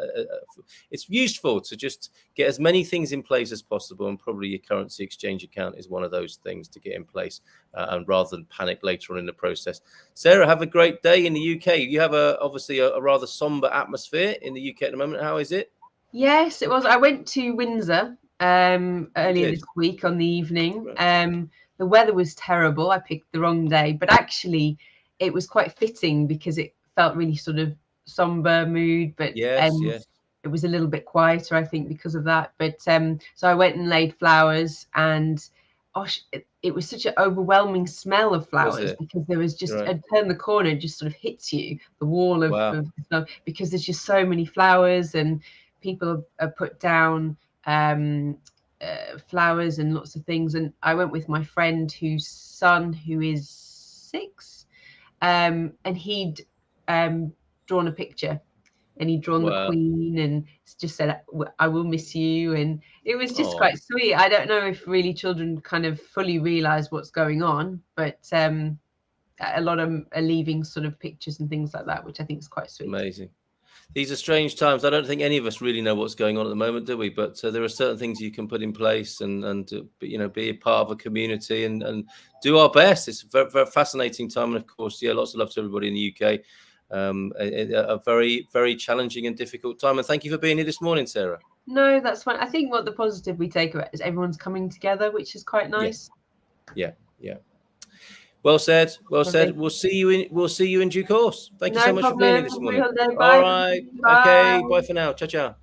it's useful to just get as many things in place as possible, and probably your currency exchange account is one of those things to get in place, and rather than panic later on in the process. Sarah, have a great day in the UK. You have obviously a rather somber atmosphere in the UK at the moment. How is it? Yes, it was. I went to Windsor earlier this week on the evening. The weather was terrible. I picked the wrong day, but actually it was quite fitting because it felt really sort of somber mood, but it was a little bit quieter, I think, because of that. But so I went and laid flowers, and it was such an overwhelming smell of flowers, because there was just I'd turn the corner, it just sort of hits you, the wall of because there's just so many flowers, and people are put down flowers and lots of things. And I went with my friend whose son, who is 6, and he'd drawn a picture, and he'd drawn the Queen and just said, I will miss you. And it was just quite sweet. I don't know if really children kind of fully realize what's going on, but a lot of them are leaving sort of pictures and things like that, which I think is quite sweet. Amazing. These are strange times. I don't think any of us really know what's going on at the moment, do we? But there are certain things you can put in place and be a part of a community and do our best. It's a very, very fascinating time. And of course, lots of love to everybody in the UK. A very, very challenging and difficult time. And thank you for being here this morning, Sarah. No, that's fine. I think what the positive we take away is everyone's coming together, which is quite nice. Yeah. Well said. We'll see you in due course. Thank you so much for being here this morning. All right. Okay. Bye for now. Ciao.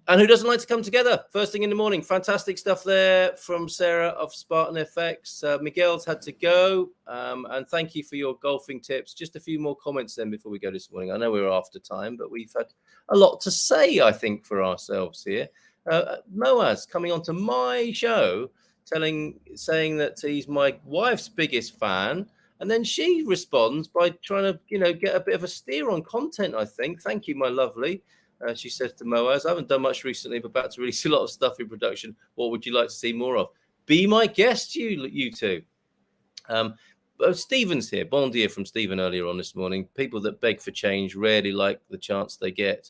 And who doesn't like to come together first thing in the morning? Fantastic stuff there from Sarah of Spartan FX. Miguel's had to go. And thank you for your golfing tips. Just a few more comments then before we go this morning. I know we're after time, but we've had a lot to say, I think, for ourselves here. Moaz coming onto my show, saying that he's my wife's biggest fan, and then she responds by trying to get a bit of a steer on content, I think. Thank you, my lovely. She says to Moaz, I haven't done much recently, but about to release a lot of stuff in production. What would you like to see more of? Be my guest, you two. Stephen's here. Bon dia from Stephen earlier on this morning. People that beg for change rarely like the chance they get.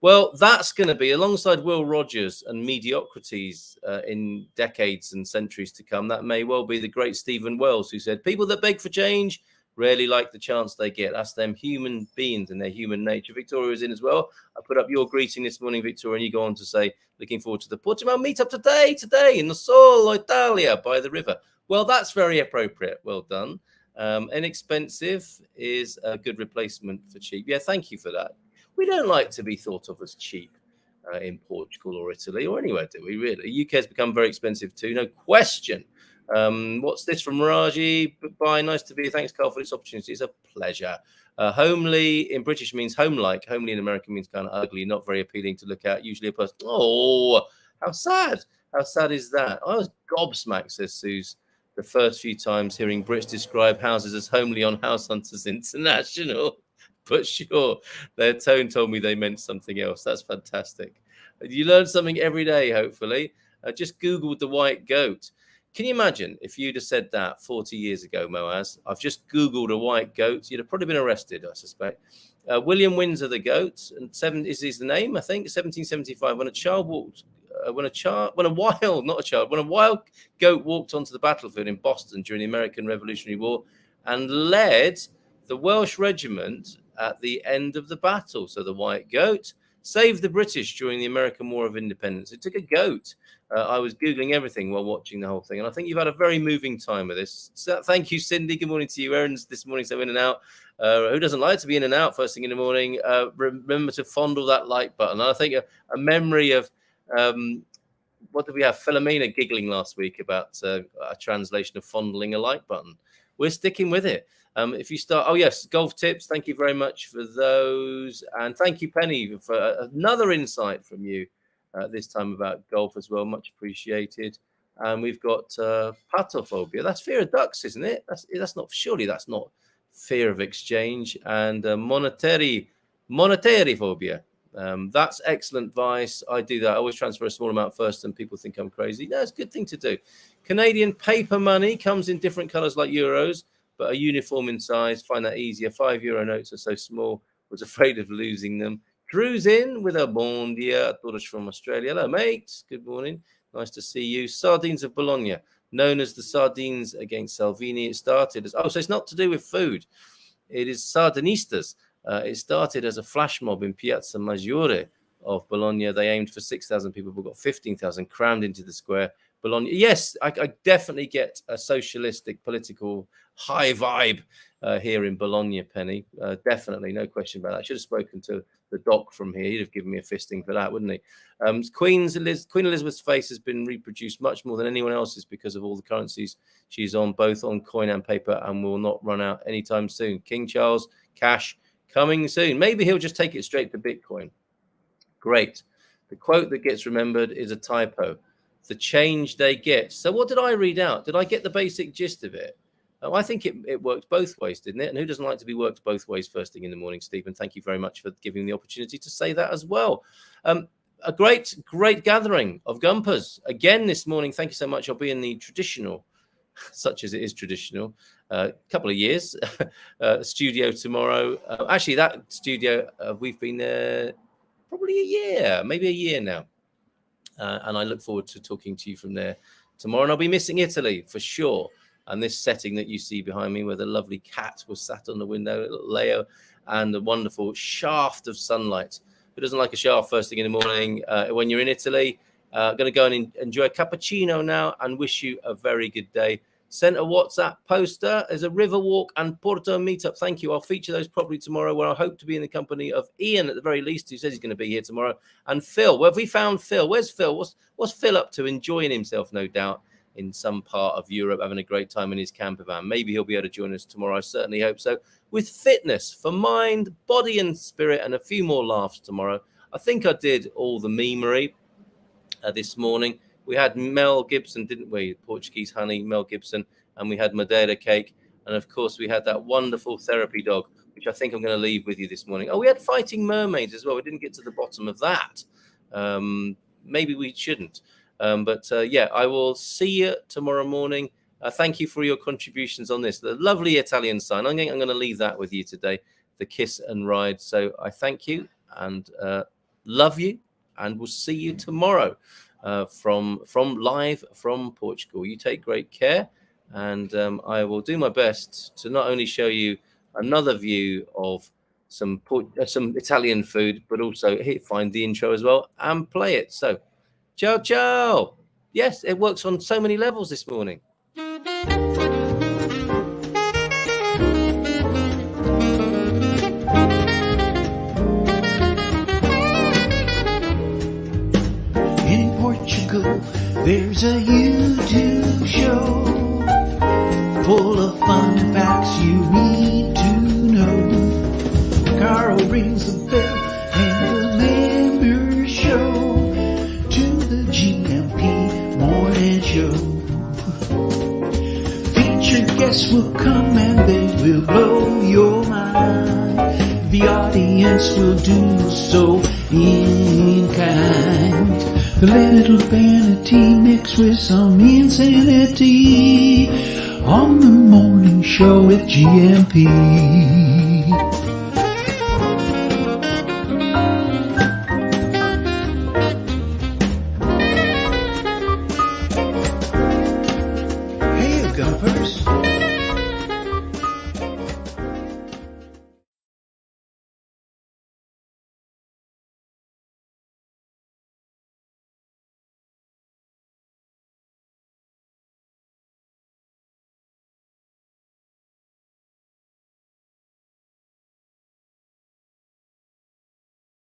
Well, that's going to be, alongside Will Rogers and mediocrities in decades and centuries to come, that may well be the great Stephen Wells, who said, people that beg for change rarely like the chance they get. That's them human beings and their human nature. Victoria's in as well. I put up your greeting this morning, Victoria, and you go on to say, looking forward to the Portimao meetup today in the Sole, Italia, by the river. Well, that's very appropriate. Well done. Inexpensive is a good replacement for cheap. Yeah, thank you for that. We don't like to be thought of as cheap in Portugal or Italy or anywhere, do we really? UK has become very expensive too, no question. What's this from Raji? Bye, nice to be here. Thanks, Carl, for this opportunity. It's a pleasure. Homely in British means home-like. Homely in American means kind of ugly, not very appealing to look at. Usually a person, oh, how sad. How sad is that? I was gobsmacked, says Suze, the first few times hearing Brits describe houses as homely on House Hunters International. But sure, their tone told me they meant something else. That's fantastic. You learn something every day, hopefully. Just Googled the white goat. Can you imagine if you'd have said that 40 years ago, Moaz? I've just Googled a white goat. You'd have probably been arrested, I suspect. William Windsor the goat, and is his name, I think, 1775, when a wild goat walked onto the battlefield in Boston during the American Revolutionary War and led the Welsh regiment at the end of the battle. So the white goat saved the British during the American War of Independence. It took a goat. I was Googling everything while watching the whole thing. And I think you've had a very moving time with this. So thank you, Cindy. Good morning to you. Erin's this morning, so in and out. Who doesn't like to be in and out first thing in the morning? Remember to fondle that like button. And I think a memory of, what did we have? Philomena giggling last week about a translation of fondling a like button. We're sticking with it. If you start, oh yes, golf tips. Thank you very much for those, and thank you, Penny, for another insight from you this time about golf as well. Much appreciated. And we've got patophobia. That's fear of ducks, isn't it? That's not fear of exchange. And monetary phobia. That's excellent advice. I do that. I always transfer a small amount first, and people think I'm crazy. No, it's a good thing to do. Canadian paper money comes in different colours like euros, but are uniform in size. Find that easier. €5 notes are so small. Was afraid of losing them. Drew's in with a bon dia. I thought it was from Australia. Hello, mate. Good morning. Nice to see you. Sardines of Bologna, known as the sardines against Salvini. It started as, so it's not to do with food. It is Sardinistas. It started as a flash mob in Piazza Maggiore of Bologna. They aimed for 6,000 people, but got 15,000 crammed into the square. Bologna. Yes, I definitely get a socialistic political high vibe here in Bologna, Penny. Definitely, no question about that. I should have spoken to the doc from here. He'd have given me a fisting for that, wouldn't he? Queen Elizabeth's face has been reproduced much more than anyone else's because of all the currencies she's on, both on coin and paper, and will not run out anytime soon. King Charles, cash coming soon. Maybe he'll just take it straight to Bitcoin. Great. The quote that gets remembered is a typo. The change they get. So what did I read out? Did I get the basic gist of it? I think it worked both ways, didn't it? And who doesn't like to be worked both ways first thing in the morning, Stephen? Thank you very much for giving me the opportunity to say that as well. A great gathering of Gumpers again this morning. Thank you so much. I'll be in the traditional, such as it is traditional, couple of years, studio tomorrow. Actually, that studio, we've been there probably maybe a year now. And I look forward to talking to you from there tomorrow. And I'll be missing Italy for sure. And this setting that you see behind me, where the lovely cat was sat on the window, Leo, and a wonderful shaft of sunlight. Who doesn't like a shaft first thing in the morning? When you're in Italy, going to go and enjoy a cappuccino now, and wish you a very good day. Sent a WhatsApp poster as a Riverwalk and Porto meetup. Thank you. I'll feature those properly tomorrow, where I hope to be in the company of Ian at the very least, who says he's going to be here tomorrow, and Phil. Well, have we found Phil? Where's Phil? What's Phil up to? Enjoying himself, no doubt, in some part of Europe, having a great time in his camper van. Maybe he'll be able to join us tomorrow. I certainly hope so. With fitness for mind, body, and spirit, and a few more laughs tomorrow. I think I did all the memery this morning. We had Mel Gibson, didn't we? Portuguese honey, Mel Gibson, and we had Madeira cake. And of course, we had that wonderful therapy dog, which I think I'm going to leave with you this morning. Oh, we had fighting mermaids as well. We didn't get to the bottom of that. Maybe we shouldn't. But I will see you tomorrow morning. Thank you for your contributions on this. The lovely Italian sign. I'm going to leave that with you today, the kiss and ride. So I thank you and love you, and we'll see you tomorrow from live from Portugal. You take great care, and I will do my best to not only show you another view of some Italian food, but also find the intro as well and play it. So, ciao, ciao. Yes, it works on so many levels this morning. In Portugal, there's a YouTube show full of fun facts you need to know. Carl rings the bell and the members show to the GMP morning show. Featured guests will come and they will blow your mind. The audience will do so in kind. The little vanity mixed with some insanity on the morning show with GMP. Hey, Gumpers.